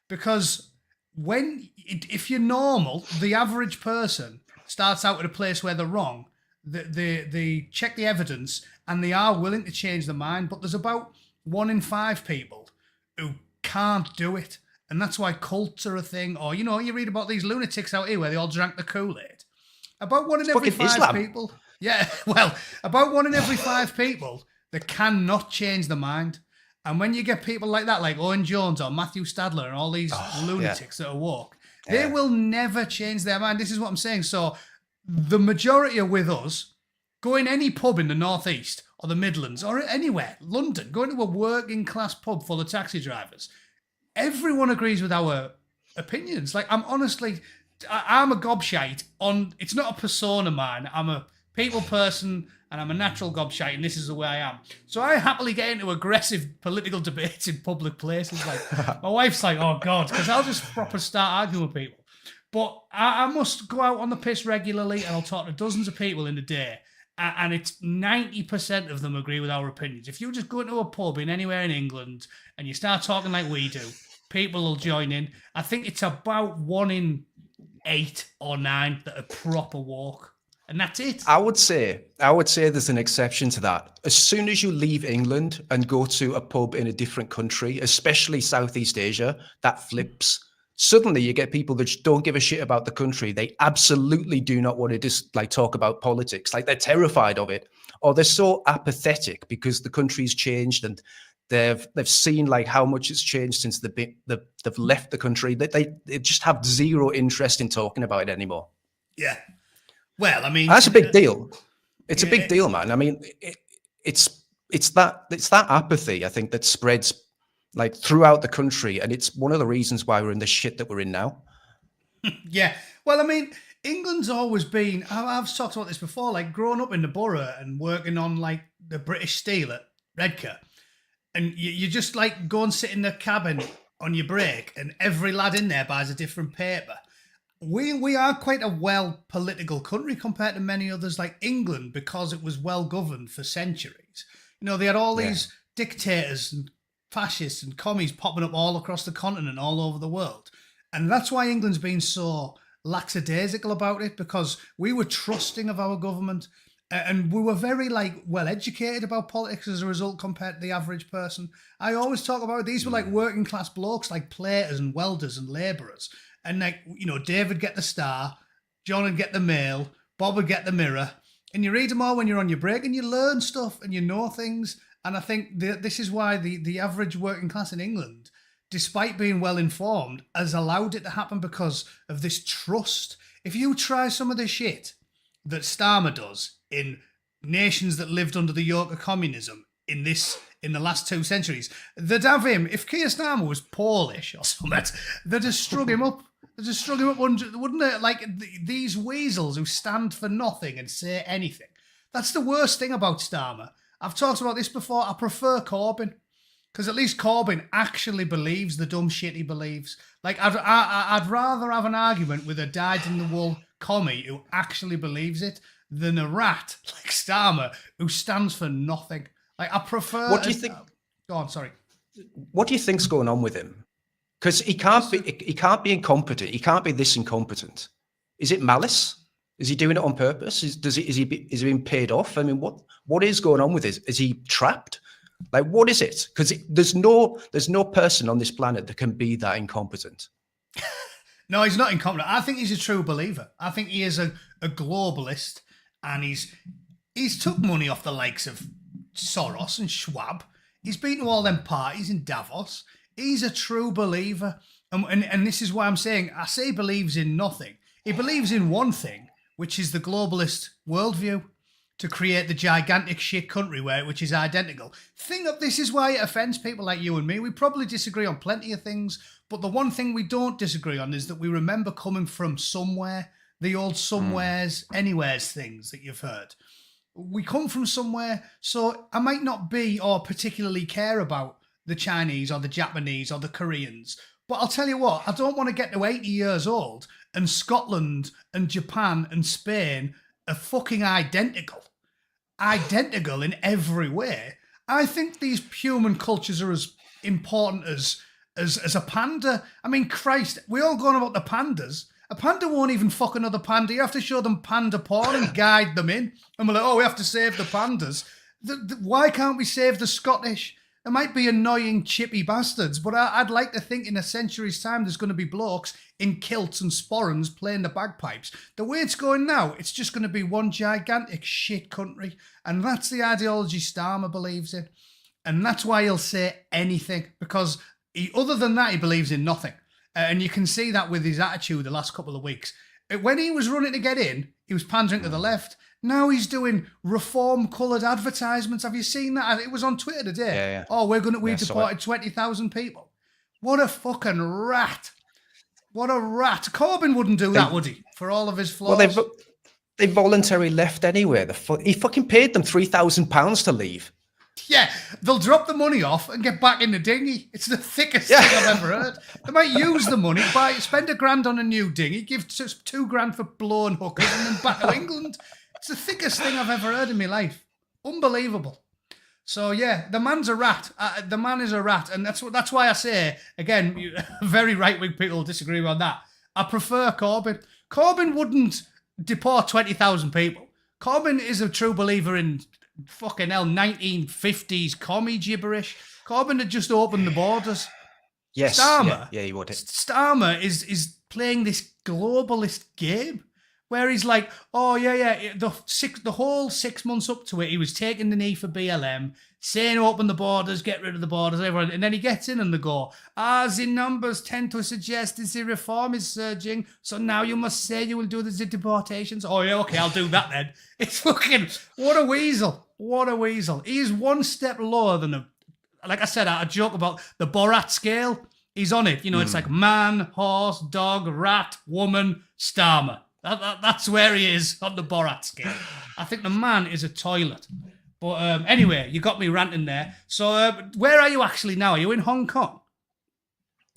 Because if you're normal, the average person starts out at a place where they're wrong. They check the evidence and they are willing to change their mind. But there's about 1 in 5 people who can't do it. And that's why cults are a thing. Or, you know, you read about these lunatics out here where they all drank the Kool-Aid. About 1 in every 5 people. Yeah, well, about 1 in every 5 people that cannot change their mind. And when you get people like that, like Owen Jones or Matthew Stadler and all these lunatics that are woke, they will never change their mind. This is what I'm saying. So the majority are with us. Go in any pub in the Northeast or the Midlands or anywhere, London, go into a working class pub full of taxi drivers. Everyone agrees with our opinions. Like, I'm a gobshite on, it's not a persona, man. I'm a people person and I'm a natural gobshite and this is the way I am. So I happily get into aggressive political debates in public places. Like, my wife's like, oh God, because I'll just proper start arguing with people. But I must go out on the piss regularly and I'll talk to dozens of people in a day. And it's 90% of them agree with our opinions. If you just go into a pub in anywhere in England and you start talking like we do, people will join in. I think it's about 1 in 8 or 9 that are proper woke. And that's it. I would say there's an exception to that. As soon as you leave England and go to a pub in a different country, especially Southeast Asia, that flips. Suddenly you get people that just don't give a shit about the country. They absolutely do not want to just like talk about politics. Like, they're terrified of it, or they're so apathetic because the country's changed and they've seen like how much it's changed since they've left the country, that they just have zero interest in talking about it anymore. Yeah. Well, I mean, that's a big deal. It's a big deal, man. I mean, it's that apathy, I think, that spreads like throughout the country, and it's one of the reasons why we're in the shit that we're in now. Yeah. Well, I mean, England's always been, I've talked about this before, like growing up in the borough and working on like the British Steel at Redcar, and you just like go and sit in the cabin on your break and every lad in there buys a different paper. We are quite a well political country compared to many others like England, because it was well governed for centuries. You know, they had all these dictators and fascists and commies popping up all across the continent, all over the world. And that's why England's been so lackadaisical about it, because we were trusting of our government and we were very like well educated about politics as a result compared to the average person. I always talk about these were like working class blokes, like platers and welders and labourers. And like, you know, Dave would get the Star, John would get the Mail, Bob would get the Mirror. And you read them all when you're on your break and you learn stuff and you know things. And I think this is why the average working class in England, despite being well informed, has allowed it to happen because of this trust. If you try some of the shit that Starmer does in nations that lived under the yoke of communism in the last 2 centuries, they'd have him, if Keir Starmer was Polish or something, they'd have strung him up. They'd have strung him up, wouldn't they? Like these weasels who stand for nothing and say anything. That's the worst thing about Starmer. I've talked about this before. I prefer Corbyn. Because at least Corbyn actually believes the dumb shit he believes. Like, I'd rather have an argument with a dyed-in-the-wool commie who actually believes it than a rat like Starmer who stands for nothing. Like, I prefer... What do you think? Go on, sorry. What do you think's going on with him? Because he can't be incompetent. He can't be this incompetent. Is it malice? Is he doing it on purpose? Is he being paid off? I mean, what is going on with this? Is he trapped? Like, what is it? Because there's no person on this planet that can be that incompetent. No, he's not incompetent. I think he's a true believer. I think he is a globalist, and he's took money off the likes of Soros and Schwab. He's been to all them parties in Davos. He's a true believer. And this is why I'm saying, I say he believes in nothing. He believes in one thing, which is the globalist worldview, to create the gigantic shit country which is identical. This is why it offends people like you and me. We probably disagree on plenty of things, but the one thing we don't disagree on is that we remember coming from somewhere, the old somewheres, anywheres things that you've heard. We come from somewhere, so I might not be or particularly care about the Chinese or the Japanese or the Koreans, but I'll tell you what, I don't want to get to 80 years old and Scotland and Japan and Spain are fucking identical in every way. I think these human cultures are as important as a panda. I mean, Christ, we all going about the pandas. A panda won't even fuck another panda. You have to show them panda porn and guide them in. And we're like, oh, we have to save the pandas. Why can't we save the Scottish? There might be annoying, chippy bastards, but I'd like to think in a century's time there's going to be blokes in kilts and sporrans playing the bagpipes. The way it's going now, it's just going to be one gigantic shit country. And that's the ideology Starmer believes in. And that's why he'll say anything, because other than that, he believes in nothing. And you can see that with his attitude the last couple of weeks. When he was running to get in, he was pandering to the left. Now he's doing reform-coloured advertisements. Have you seen that? It was on Twitter today. Yeah. Oh, we deported 20,000 people. What a fucking rat. What a rat. Corbyn wouldn't do that, would he? For all of his flaws. Well, they voluntarily left anyway. He fucking paid them £3,000 to leave. Yeah, they'll drop the money off and get back in the dinghy. It's the thickest thing I've ever heard. They might use the money, spend £1,000 on a new dinghy, give £2,000 for blowing hookers, and then back to England. It's the thickest thing I've ever heard in my life. Unbelievable. So yeah, the man's a rat. The man is a rat, and that's why I say again. Very right-wing people disagree on that. I prefer Corbyn. Corbyn wouldn't deport 20,000 people. Corbyn is a true believer in fucking hell 1950s commie gibberish. Corbyn had just opened the borders. Yes, Starmer, yeah, he would. Starmer is playing this globalist game. Where he's like, oh, yeah, the whole 6 months up to it, he was taking the knee for BLM, saying open the borders, get rid of the borders, everyone. And then he gets in and they go, the numbers tend to suggest the reform is surging, so now you must say you will do the deportations. Oh, yeah, okay, I'll do that then. It's fucking, what a weasel. What a weasel. He's one step lower than like I said, I joke about the Borat scale. He's on it. You know, it's like man, horse, dog, rat, woman, Starmer. That's where he is on the Borat scale. I think the man is a toilet. But anyway, you got me ranting there. So where are you actually now? Are you in Hong Kong?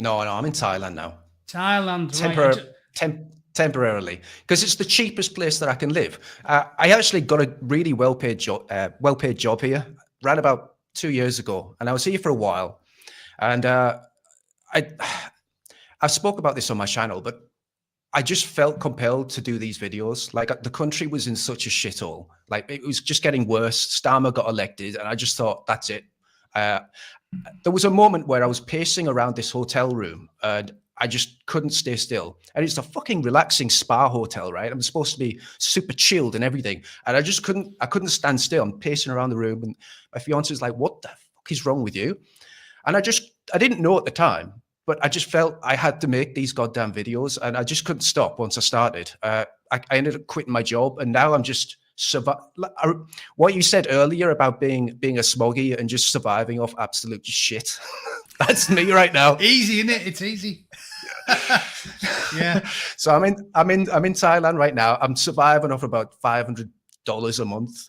No, I'm in Thailand now. Thailand, right. Temporarily, because it's the cheapest place that I can live. I actually got a really well-paid job here, ran about 2 years ago, and I was here for a while. And I spoke about this on my channel, but I just felt compelled to do these videos. Like, the country was in such a shithole. Like, it was just getting worse. Starmer got elected, and I just thought, that's it. There was a moment where I was pacing around this hotel room, and I just couldn't stay still. And it's a fucking relaxing spa hotel, right? I'm supposed to be super chilled and everything. And I just couldn't stand still. I'm pacing around the room, and my fiance is like, what the fuck is wrong with you? And I didn't know at the time, but I just felt I had to make these goddamn videos, and I just couldn't stop once I started. I ended up quitting my job, and now I'm just what you said earlier about being a smoggy and just surviving off absolute shit. That's me right now. Easy, isn't it? It's easy. Yeah. So I'm in Thailand right now. I'm surviving off about $500 a month.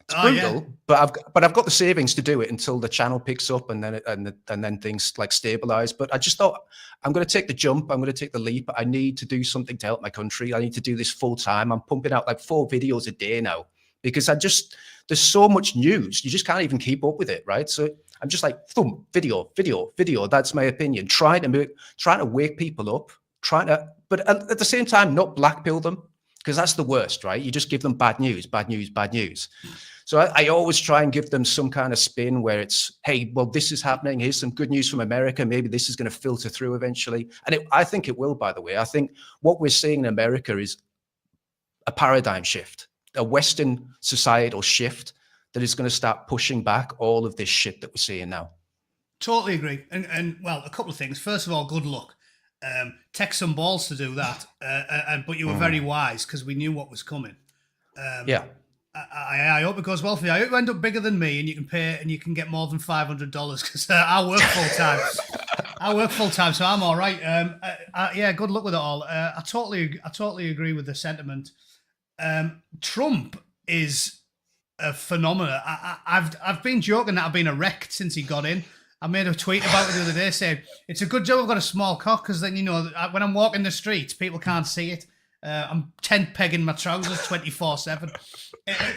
It's brutal, but I've got the savings to do it until the channel picks up and then things like stabilize. But I just thought I'm going to take the jump. I'm going to take the leap. I need to do something to help my country. I need to do this full time. I'm pumping out like 4 videos a day now because there's so much news. You just can't even keep up with it, right? So I'm just like video. That's my opinion. Trying to wake people up, but at the same time not blackpill them. Because that's the worst, right? You just give them bad news. So I always try and give them some kind of spin where it's, hey, well, this is happening. Here's some good news from America. Maybe this is going to filter through eventually. And I think it will, by the way. I think what we're seeing in America is a paradigm shift, a Western societal shift that is going to start pushing back all of this shit that we're seeing now. Totally agree. And well, a couple of things. First of all, good luck. Take some balls to do that, but you were very wise because we knew what was coming. I hope it goes well for you. I hope you end up bigger than me, and you can pay and you can get more than $500 because I work full time. So I'm all right. Yeah, good luck with it all. I totally agree with the sentiment. Trump is a phenomenon. I've been joking that I've been erect since he got in. I made a tweet about it the other day saying, it's a good job I've got a small cock because then, when I'm walking the streets, people can't see it. I'm tent pegging my trousers 24/7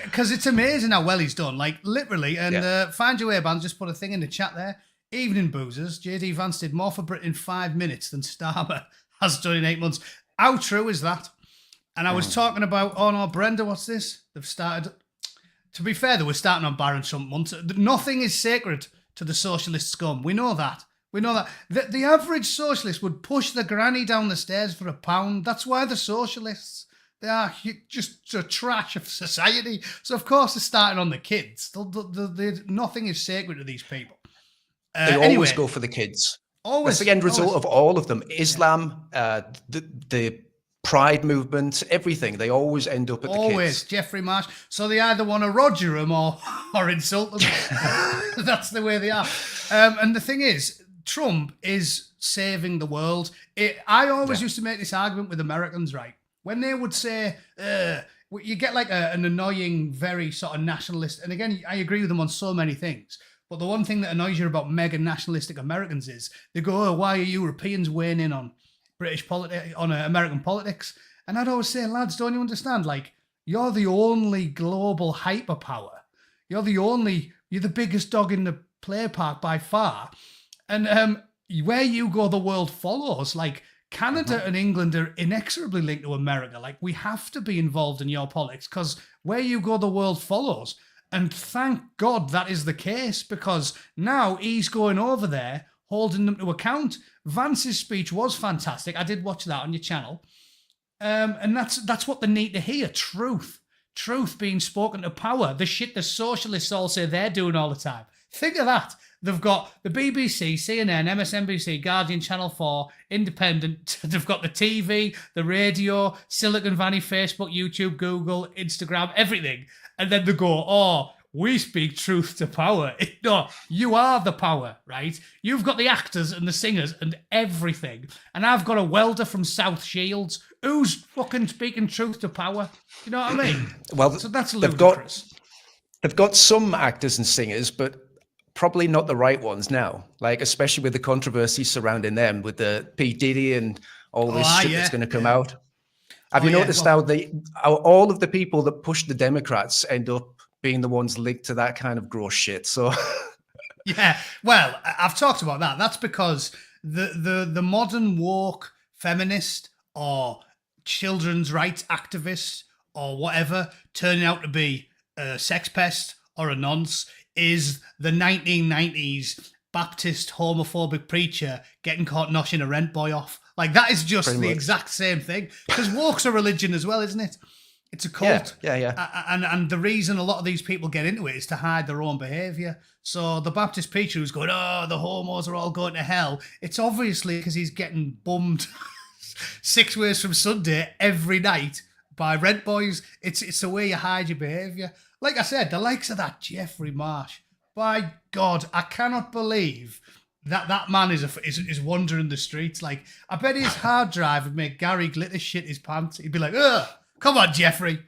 because it's amazing how well he's done, like literally. And Find Your Way Band just put a thing in the chat there. Evening boozers, JD Vance did more for Britain in 5 minutes than Starmer has done in 8 months. How true is that? And I was talking about, oh no, Brenda, what's this? They've started, to be fair, they were starting on Barron Trump months. Nothing is sacred to the socialist scum. We know that. The average socialist would push the granny down the stairs for £1. That's why they're socialists. They are just a trash of society. So, of course, they're starting on the kids. Nothing is sacred to these people. They always go for the kids. That's the end result of all of them. Islam, the Pride movement, everything. They always end up at the kids. Always, Jeffrey Marsh. So they either want to Roger him or insult them. That's the way they are. And the thing is, Trump is saving the world. I always used to make this argument with Americans, right? When they would say, you get like an annoying, very sort of nationalist. And again, I agree with them on so many things. But the one thing that annoys you about mega nationalistic Americans is they go, oh, why are Europeans weighing in on British politics, on American politics? And I'd always say, lads, don't you understand? Like, you're the only global hyperpower. You're the biggest dog in the play park by far. And where you go, the world follows. Like, Canada and England are inexorably linked to America. Like, we have to be involved in your politics because where you go, the world follows. And thank God that is the case because now he's going over there holding them to account. Vance's speech was fantastic. I did watch that on your channel. And that's what they need to hear. Truth being spoken to power. The shit the socialists all say they're doing all the time. Think of that. They've got the BBC, CNN, MSNBC, Guardian, Channel 4, Independent. They've got the TV, the radio, Silicon Valley, Facebook, YouTube, Google, Instagram, everything. And then they go, oh, we speak truth to power. No, you are the power, right? You've got the actors and the singers and everything. And I've got a welder from South Shields. Who's fucking speaking truth to power? You know what I mean? Well, so that's ludicrous. They've got some actors and singers, but probably not the right ones now. Like, especially with the controversy surrounding them, with the P. Diddy and all this shit that's going to come out. Have you noticed how all of the people that push the Democrats end up being the ones linked to that kind of gross shit? So, yeah, well, I've talked about that. That's because the modern woke feminist or children's rights activist or whatever turning out to be a sex pest or a nonce is the 1990s Baptist homophobic preacher getting caught noshing a rent boy off. Like, that is just the exact same thing. Because woke's a religion as well, isn't it? It's a cult. Yeah. And the reason a lot of these people get into it is to hide their own behaviour. So the Baptist preacher who's going, oh, the homos are all going to hell, it's obviously because he's getting bummed 6 ways from Sunday every night by rent boys. It's the way you hide your behaviour. Like I said, the likes of that Jeffrey Marsh. By God, I cannot believe that man is wandering the streets. Like, I bet his hard drive would make Gary Glitter shit his pants. He'd be like, ugh, come on, Jeffrey.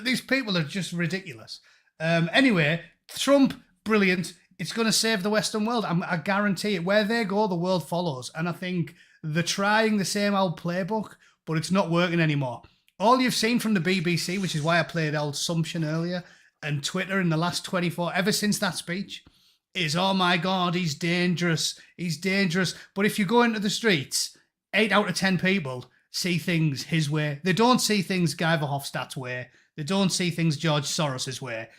These people are just ridiculous. Anyway, Trump, brilliant. It's going to save the Western world. I guarantee it. Where they go, the world follows. And I think they're trying the same old playbook, but it's not working anymore. All you've seen from the BBC, which is why I played old Sumption earlier, and Twitter in the last 24, ever since that speech, is, oh my God, he's dangerous. He's dangerous. But if you go into the streets, 8 out of 10 people see things his way. They don't see things Guy Verhofstadt's way. They don't see things George Soros's way.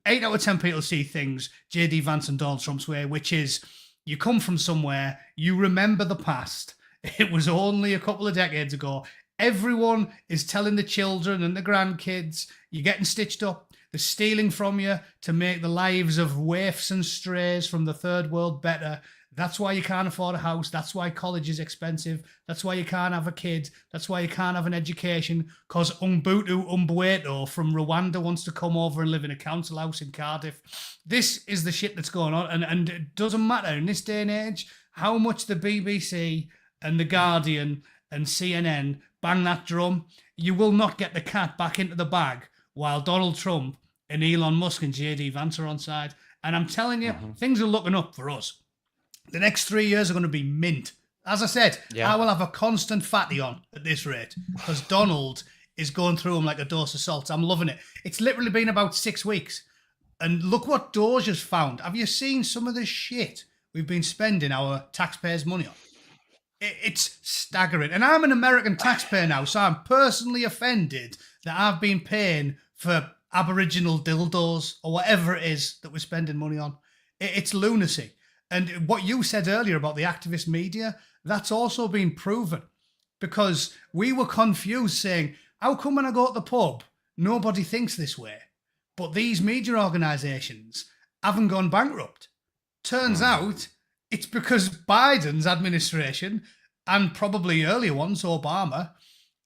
8 out of 10 people see things J.D. Vance and Donald Trump's way, which is you come from somewhere, you remember the past. It was only a couple of decades ago. Everyone is telling the children and the grandkids, you're getting stitched up. They're stealing from you to make the lives of waifs and strays from the third world better. That's why you can't afford a house. That's why college is expensive. That's why you can't have a kid. That's why you can't have an education. Because Umbutu Umbueto from Rwanda wants to come over and live in a council house in Cardiff. This is the shit that's going on. And it doesn't matter in this day and age how much the BBC and The Guardian and CNN bang that drum. You will not get the cat back into the bag while Donald Trump and Elon Musk and J.D. Vance are on side. And I'm telling you, things are looking up for us. The next 3 years are going to be mint. As I said, I will have a constant fatty on at this rate because Donald is going through them like a dose of salt. I'm loving it. It's literally been about 6 weeks. And look what Doja's found. Have you seen some of the shit we've been spending our taxpayers' money on? It's staggering. And I'm an American taxpayer now, so I'm personally offended that I've been paying for Aboriginal dildos or whatever it is that we're spending money on. It's lunacy. And what you said earlier about the activist media, that's also been proven because we were confused saying, how come when I go to the pub, nobody thinks this way? But these media organisations haven't gone bankrupt. Turns out it's because Biden's administration and probably earlier ones, Obama,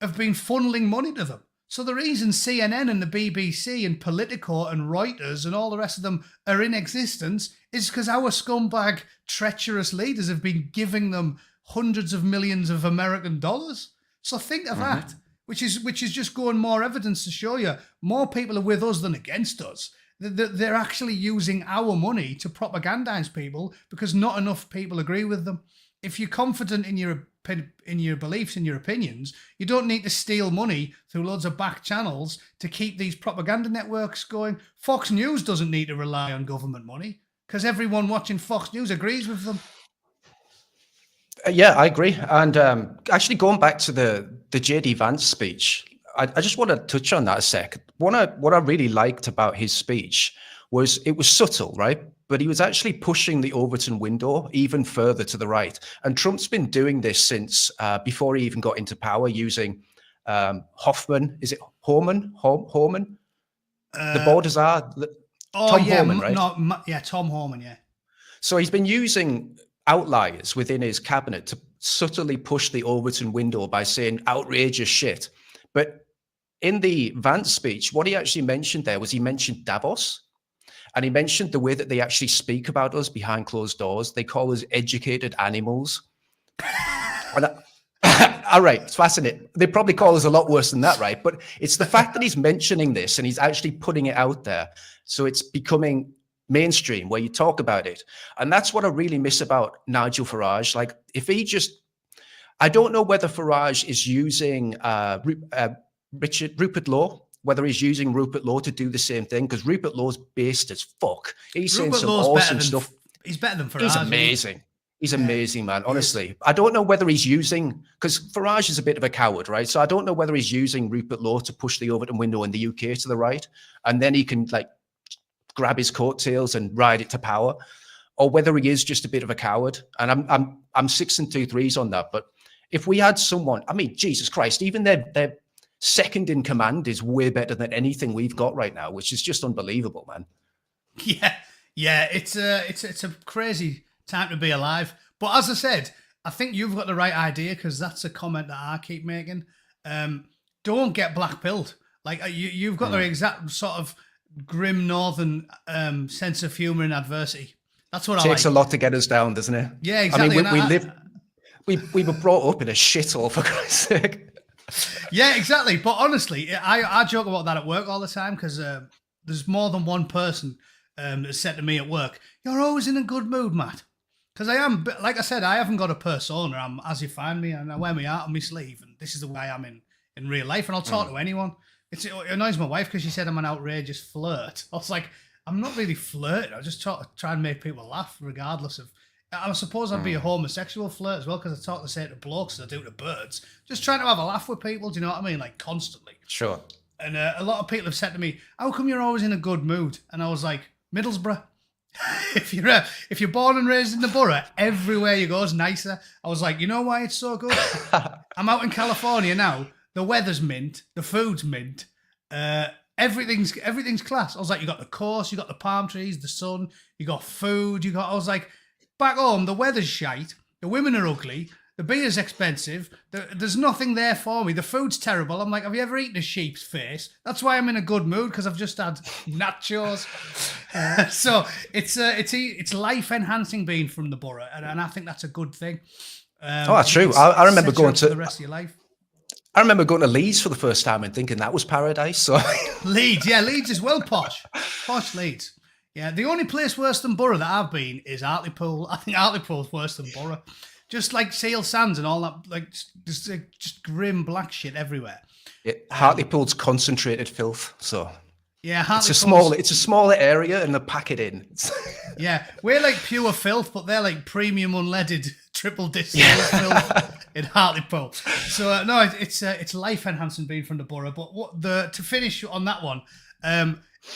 have been funneling money to them. So the reason CNN and the BBC and Politico and Reuters and all the rest of them are in existence is because our scumbag, treacherous leaders have been giving them hundreds of millions of American dollars. So think of that, which is just going more evidence to show you more people are with us than against us. They're actually using our money to propagandize people because not enough people agree with them. If you're confident in your beliefs and your opinions, you don't need to steal money through loads of back channels to keep these propaganda networks going. Fox News doesn't need to rely on government money because everyone watching Fox News agrees with them. Yeah, I agree. And actually going back to the J.D. Vance speech, I just want to touch on that a sec. What I really liked about his speech was it was subtle, right? But he was actually pushing the Overton window even further to the right. And Trump's been doing this since before he even got into power, using Hoffman. Is it Horman? Horman? The borders are Tom Horman, right? Tom Horman, yeah. So he's been using outliers within his cabinet to subtly push the Overton window by saying outrageous shit. But in the Vance speech, what he actually mentioned there was he mentioned Davos. And he mentioned the way that they actually speak about us behind closed doors. They call us educated animals. All right, it's fascinating. They probably call us a lot worse than that, right? But it's the fact that he's mentioning this and he's actually putting it out there. So it's becoming mainstream where you talk about it. And that's what I really miss about Nigel Farage. Like, if he just, I don't know whether Farage is using Rupert Law, whether he's using Rupert Law to do the same thing, because Rupert Law's based as fuck. He's saying some awesome stuff. He's better than Farage. He's amazing. He's amazing, man. Honestly, I don't know whether he's using, because Farage is a bit of a coward, right? So I don't know whether he's using Rupert Law to push the Overton window in the UK to the right, and then he can like grab his coattails and ride it to power, or whether he is just a bit of a coward. And I'm 6 2/3 on that. But if we had someone, I mean, Jesus Christ, even their second in command is way better than anything we've got right now, which is just unbelievable, man. Yeah, it's a crazy time to be alive. But as I said, I think you've got the right idea, because that's a comment that I keep making. Don't get black-pilled. Like, you've got the exact sort of grim northern sense of humour in adversity. That's what I like. Takes a lot to get us down, doesn't it? Yeah, exactly. I mean, we were brought up in a shithole, for Christ's sake. Yeah, exactly. But honestly, I joke about that at work all the time because there's more than one person that said to me at work, "You're always in a good mood, Matt." Because I am, like I said, I haven't got a persona. I'm as you find me, and I wear my heart on my sleeve, and this is the way I am in real life. And I'll talk to anyone. It annoys my wife because she said I'm an outrageous flirt. I was like, I'm not really flirting. I just try and make people laugh, regardless of. I suppose I'd be a homosexual flirt as well because I talk the same to blokes as I do to birds. Just trying to have a laugh with people. Do you know what I mean? Like constantly. Sure. And a lot of people have said to me, "How come you're always in a good mood?" And I was like, "Middlesbrough." if you're born and raised in the borough, everywhere you go is nicer. I was like, you know why it's so good? I'm out in California now. The weather's mint. The food's mint. Everything's class. I was like, you got the course, you got the palm trees, the sun, you got food, I was like, back home, the weather's shite, the women are ugly, the beer's expensive, there's nothing there for me, the food's terrible. I'm like, have you ever eaten a sheep's face? That's why I'm in a good mood, because I've just had nachos. So it's life enhancing being from the borough, and I think that's a good thing. That's true. I remember going to the rest of your life. I remember going to Leeds for the first time and thinking that was paradise. So Leeds is well posh. Posh Leeds. Yeah, the only place worse than Borough that I've been is Hartlepool. I think Hartlepool's worse than Borough. Just like Seal Sands and all that, like just grim black shit everywhere. Yeah, Hartlepool's concentrated filth. So yeah, it's a smaller area and they pack it in. Yeah, we're like pure filth, but they're like premium unleaded triple distilled filth in Hartlepool. So no, it's life enhancing being from the borough. But to finish on that one,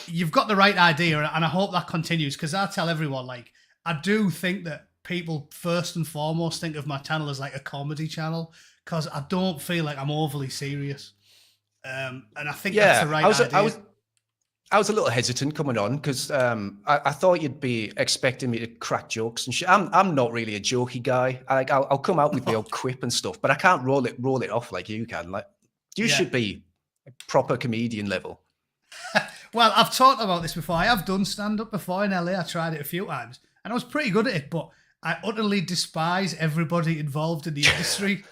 you've got the right idea, and I hope that continues, because I tell everyone, like, I do think that people first and foremost think of my channel as like a comedy channel, because I don't feel like I'm overly serious. And I think that's the right idea. I was a little hesitant coming on because I thought you'd be expecting me to crack jokes and shit. I'm not really a jokey guy. I'll come out with the old quip and stuff, but I can't roll it off like you can. Like you should be a proper comedian level. Well, I've talked about this before. I have done stand up before in LA. I tried it a few times, and I was pretty good at it. But I utterly despise everybody involved in the industry.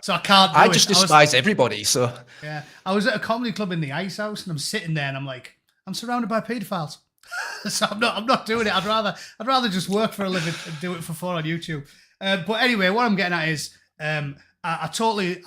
So I can't do it. I just despise everybody. So yeah, I was at a comedy club in the Ice House, and I'm sitting there, and I'm like, I'm surrounded by paedophiles. So I'm not doing it. I'd rather just work for a living and do it for fun on YouTube. But anyway, what I'm getting at is, I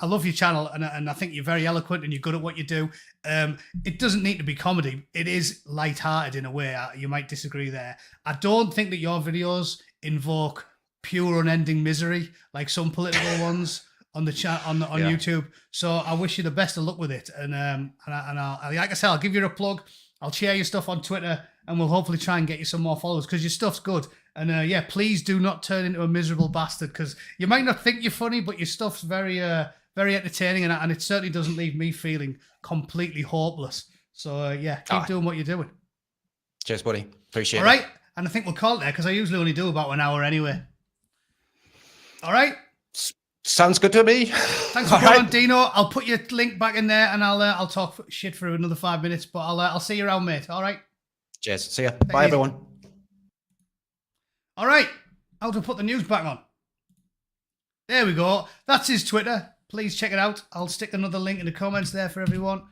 love your channel, and I think you're very eloquent and you're good at what you do. It doesn't need to be comedy. It is lighthearted in a way. You might disagree there. I don't think that your videos invoke pure unending misery like some political ones on the chat on YouTube. So I wish you the best of luck with it. And I'll, like I said, I'll give you a plug. I'll share your stuff on Twitter, and we'll hopefully try and get you some more followers, because your stuff's good. And yeah, please do not turn into a miserable bastard, because you might not think you're funny, but your stuff's very very entertaining, and it certainly doesn't leave me feeling completely hopeless. So yeah, keep doing what you're doing. Cheers, buddy. Appreciate it. All right, and I think we'll call it there, because I usually only do about an hour anyway. All right. Sounds good to me. Thanks for coming on, Dino. I'll put your link back in there, and I'll talk shit for another 5 minutes, but I'll see you around, mate. All right. Cheers. See ya. Bye, everyone. All right. How to put the news back on? There we go. That's his Twitter. Please check it out. I'll stick another link in the comments there for everyone.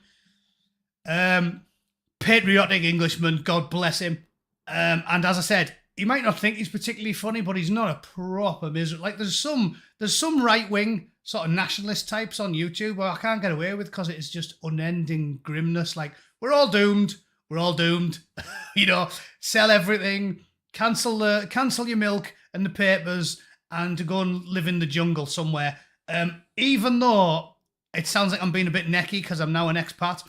Patriotic Englishman. God bless him. And as I said, you might not think he's particularly funny, but he's not a proper miserable. Like there's some right wing sort of nationalist types on YouTube where I can't get away with, because it's just unending grimness. Like we're all doomed. We're all doomed. You know, sell everything, cancel your milk and the papers, and to go and live in the jungle somewhere. Even though it sounds like I'm being a bit necky because I'm now an expat.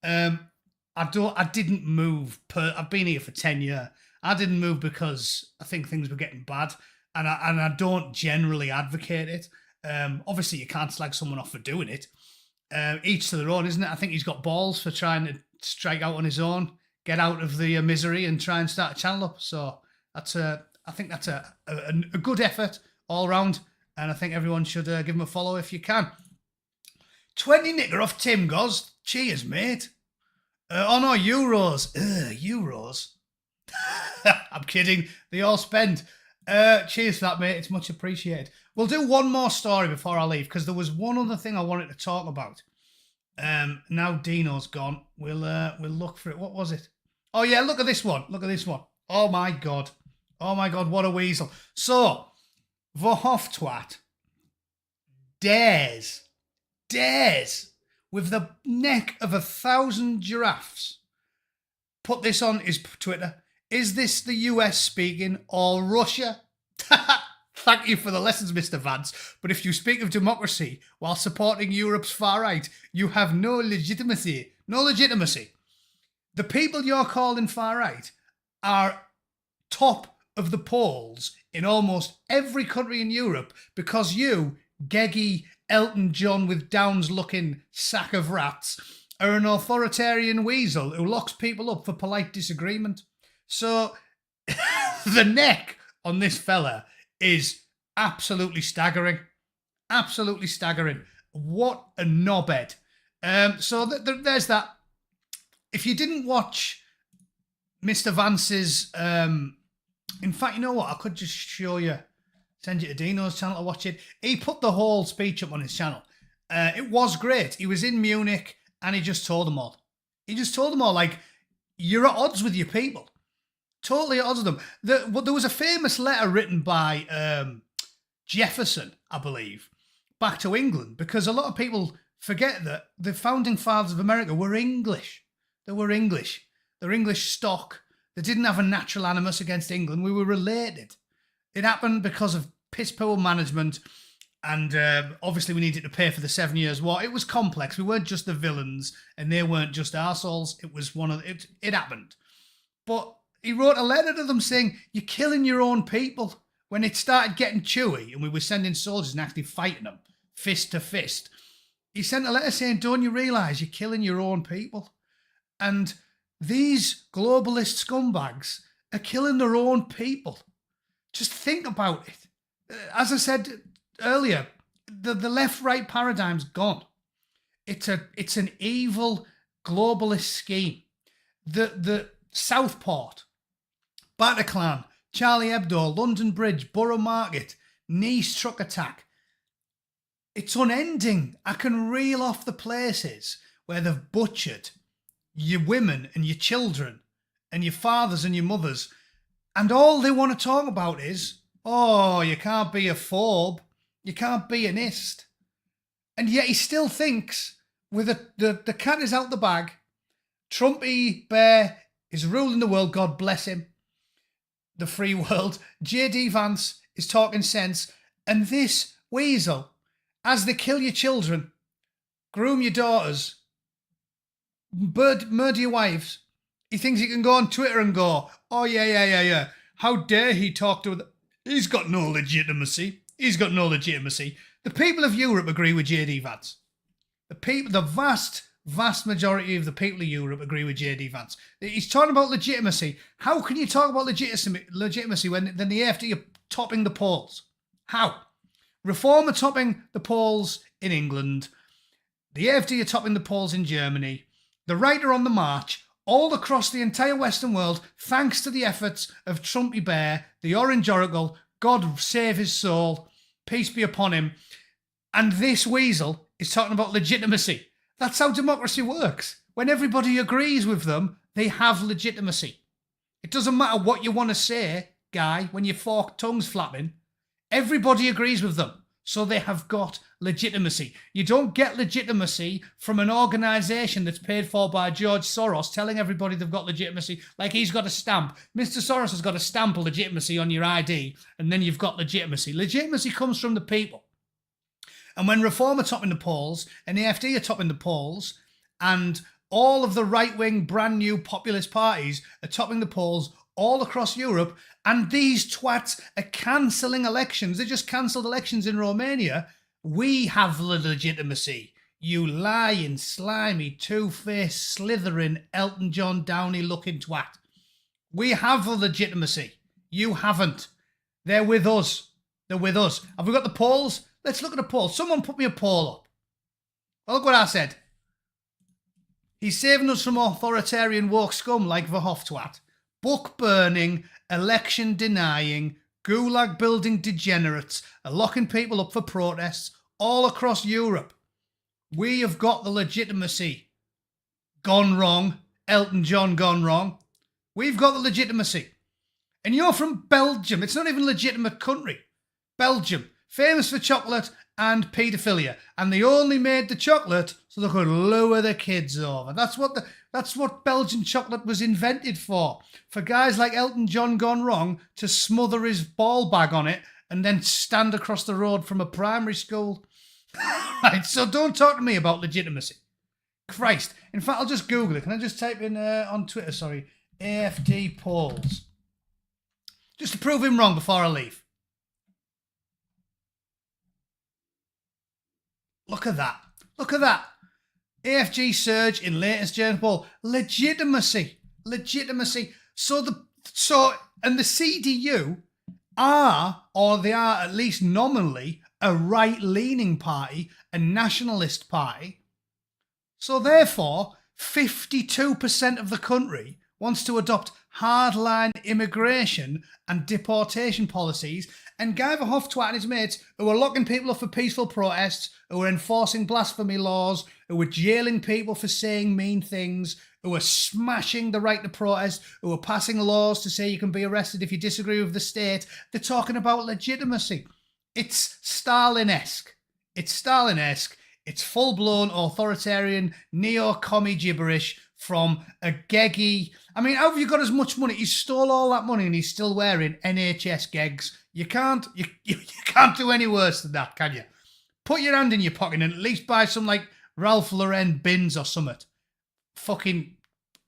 I didn't move. I've been here for 10 years. I didn't move because I think things were getting bad, and I don't generally advocate it. Obviously, you can't slag someone off for doing it. Each to their own, isn't it? I think he's got balls for trying to strike out on his own, get out of the misery, and try and start a channel up. So I think that's a good effort all round, and I think everyone should give him a follow if you can. 20 knicker off Tim Goz. Cheers, mate. Oh no, euros. Euros. I'm kidding. They all spend. Cheers for that, mate. It's much appreciated. We'll do one more story before I leave, because there was one other thing I wanted to talk about. Now Dino's gone. We'll look for it. What was it? Oh yeah, look at this one. Look at this one. Oh my god. Oh my god, what a weasel. So, the Hoftwat dares, with the neck of 1,000 giraffes, put this on his Twitter. Is this the US speaking or Russia? Thank you for the lessons, Mr. Vance. But if you speak of democracy while supporting Europe's far right, you have no legitimacy. No legitimacy. The people you're calling far right are top of the polls in almost every country in Europe because you, geggy Elton John with Downs-looking sack of rats, are an authoritarian weasel who locks people up for polite disagreement. So, the neck on this fella is absolutely staggering. Absolutely staggering. What a knobhead. So there's that. If you didn't watch Mr. Vance's... in fact, you know what? I could just show you. Send you to Dino's channel to watch it. He put the whole speech up on his channel. It was great. He was in Munich and he just told them all. He just told them all, like, you're at odds with your people. Totally at odds with them. There was a famous letter written by Jefferson, I believe, back to England, because a lot of people forget that the founding fathers of America were English. They were English. They're English stock. They didn't have a natural animus against England. We were related. It happened because of piss poor management, and obviously we needed to pay for the 7 Years' War. It was complex. We weren't just the villains, and they weren't just arseholes. It was it happened. But he wrote a letter to them saying, you're killing your own people. When it started getting chewy and we were sending soldiers and actually fighting them, fist to fist, he sent a letter saying, don't you realise you're killing your own people? And these globalist scumbags are killing their own people. Just think about it. As I said earlier, the left-right paradigm's gone. It's an evil globalist scheme. The Southport, Bataclan, Charlie Hebdo, London Bridge, Borough Market, Nice truck attack. It's unending. I can reel off the places where they've butchered your women and your children and your fathers and your mothers. And all they want to talk about is, oh, you can't be a phobe. You can't be an ist. And yet he still thinks with the cat is out the bag. Trumpy Bear is ruling the world. God bless him. The free world. JD Vance is talking sense. And this weasel, as they kill your children, groom your daughters, murder your wives, he thinks he can go on Twitter and go, oh, yeah. How dare he talk to them? He's got no legitimacy. He's got no legitimacy. The people of Europe agree with JD Vance. The vast majority of the people of Europe agree with JD Vance. He's talking about legitimacy. How can you talk about legitimacy when then the AfD are topping the polls? How? Reform are topping the polls in England. The AfD are topping the polls in Germany. The right are on the march all across the entire Western world, thanks to the efforts of Trumpy Bear, the Orange Oracle, God save his soul, peace be upon him. And this weasel is talking about legitimacy. That's how democracy works. When everybody agrees with them, they have legitimacy. It doesn't matter what you want to say, guy, when your forked tongue's flapping. Everybody agrees with them, so they have got legitimacy. You don't get legitimacy from an organisation that's paid for by George Soros telling everybody they've got legitimacy, like he's got a stamp. Mr. Soros has got a stamp of legitimacy on your ID, and then you've got legitimacy. Legitimacy comes from the people. And when Reform are topping the polls, and the AfD are topping the polls, and all of the right-wing, brand-new populist parties are topping the polls all across Europe, and these twats are cancelling elections. They just cancelled elections in Romania. We have the legitimacy. You lying, slimy, two-faced, slithering, Elton John Downey-looking twat. We have the legitimacy. You haven't. They're with us. They're with us. Have we got the polls? Let's look at the poll. Someone put me a poll up. Well, look what I said. He's saving us from authoritarian woke scum like the Hoftwat. Book burning, election denying, gulag building degenerates are locking people up for protests all across Europe. We have got the legitimacy. Gone wrong. Elton John gone wrong. We've got the legitimacy. And you're from Belgium. It's not even a legitimate country. Belgium, famous for chocolate and paedophilia. And they only made the chocolate so they could lure the kids over. That's what Belgian chocolate was invented for. For guys like Elton John gone wrong to smother his ball bag on it and then stand across the road from a primary school. Right, so don't talk to me about legitimacy. Christ. In fact, I'll just Google it. Can I just type in on Twitter, AFD polls. Just to prove him wrong before I leave. Look at that. Look at that. AFG surge in latest journal poll. Legitimacy. And the CDU are, or they are at least nominally, a right-leaning party, a nationalist party. So therefore, 52% of the country wants to adopt hardline immigration and deportation policies, and Guy Verhofstadt and his mates, who are locking people up for peaceful protests, who are enforcing blasphemy laws, who are jailing people for saying mean things, who are smashing the right to protest, who are passing laws to say you can be arrested if you disagree with the state. They're talking about legitimacy. It's Stalin-esque. It's full-blown authoritarian neo-commie gibberish from a geggy... I mean, how have you got as much money? He stole all that money and he's still wearing NHS gegs. You can't do any worse than that, can you? Put your hand in your pocket and at least buy some, like, Ralph Lauren bins or something. Fucking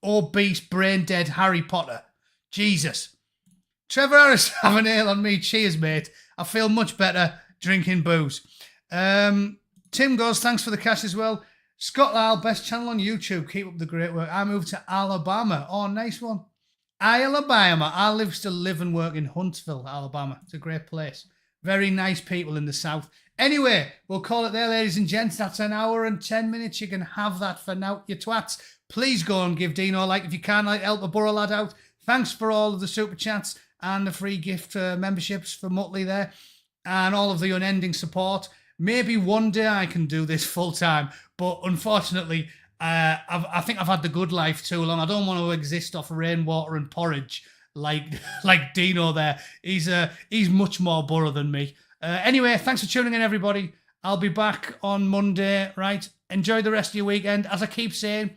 obese, brain-dead Harry Potter. Jesus. Trevor Harris, have an ale on me. Cheers, mate. I feel much better drinking booze. Tim goes, thanks for the cash as well. Scott Lyle, best channel on YouTube. Keep up the great work. I moved to Alabama. Oh, nice one. Alabama. I still live and work in Huntsville, Alabama. It's a great place. Very nice people in the South. Anyway, we'll call it there, ladies and gents. That's an hour and 10 minutes. You can have that for now, you twats. Please go and give Dino a like if you can, like help the Borough lad out. Thanks for all of the super chats and the free gift memberships for Muttley there and all of the unending support. Maybe one day I can do this full time, but unfortunately, I think I've had the good life too long. I don't want to exist off rainwater and porridge like Dino there. He's much more Borough than me. Anyway, thanks for tuning in, everybody. I'll be back on Monday, right? Enjoy the rest of your weekend. As I keep saying,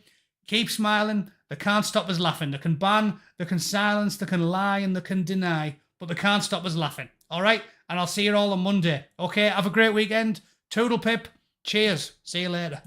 keep smiling. They can't stop us laughing. They can ban, they can silence, they can lie, and they can deny, but they can't stop us laughing. All right? And I'll see you all on Monday. Okay, have a great weekend. Toodle pip. Cheers. See you later.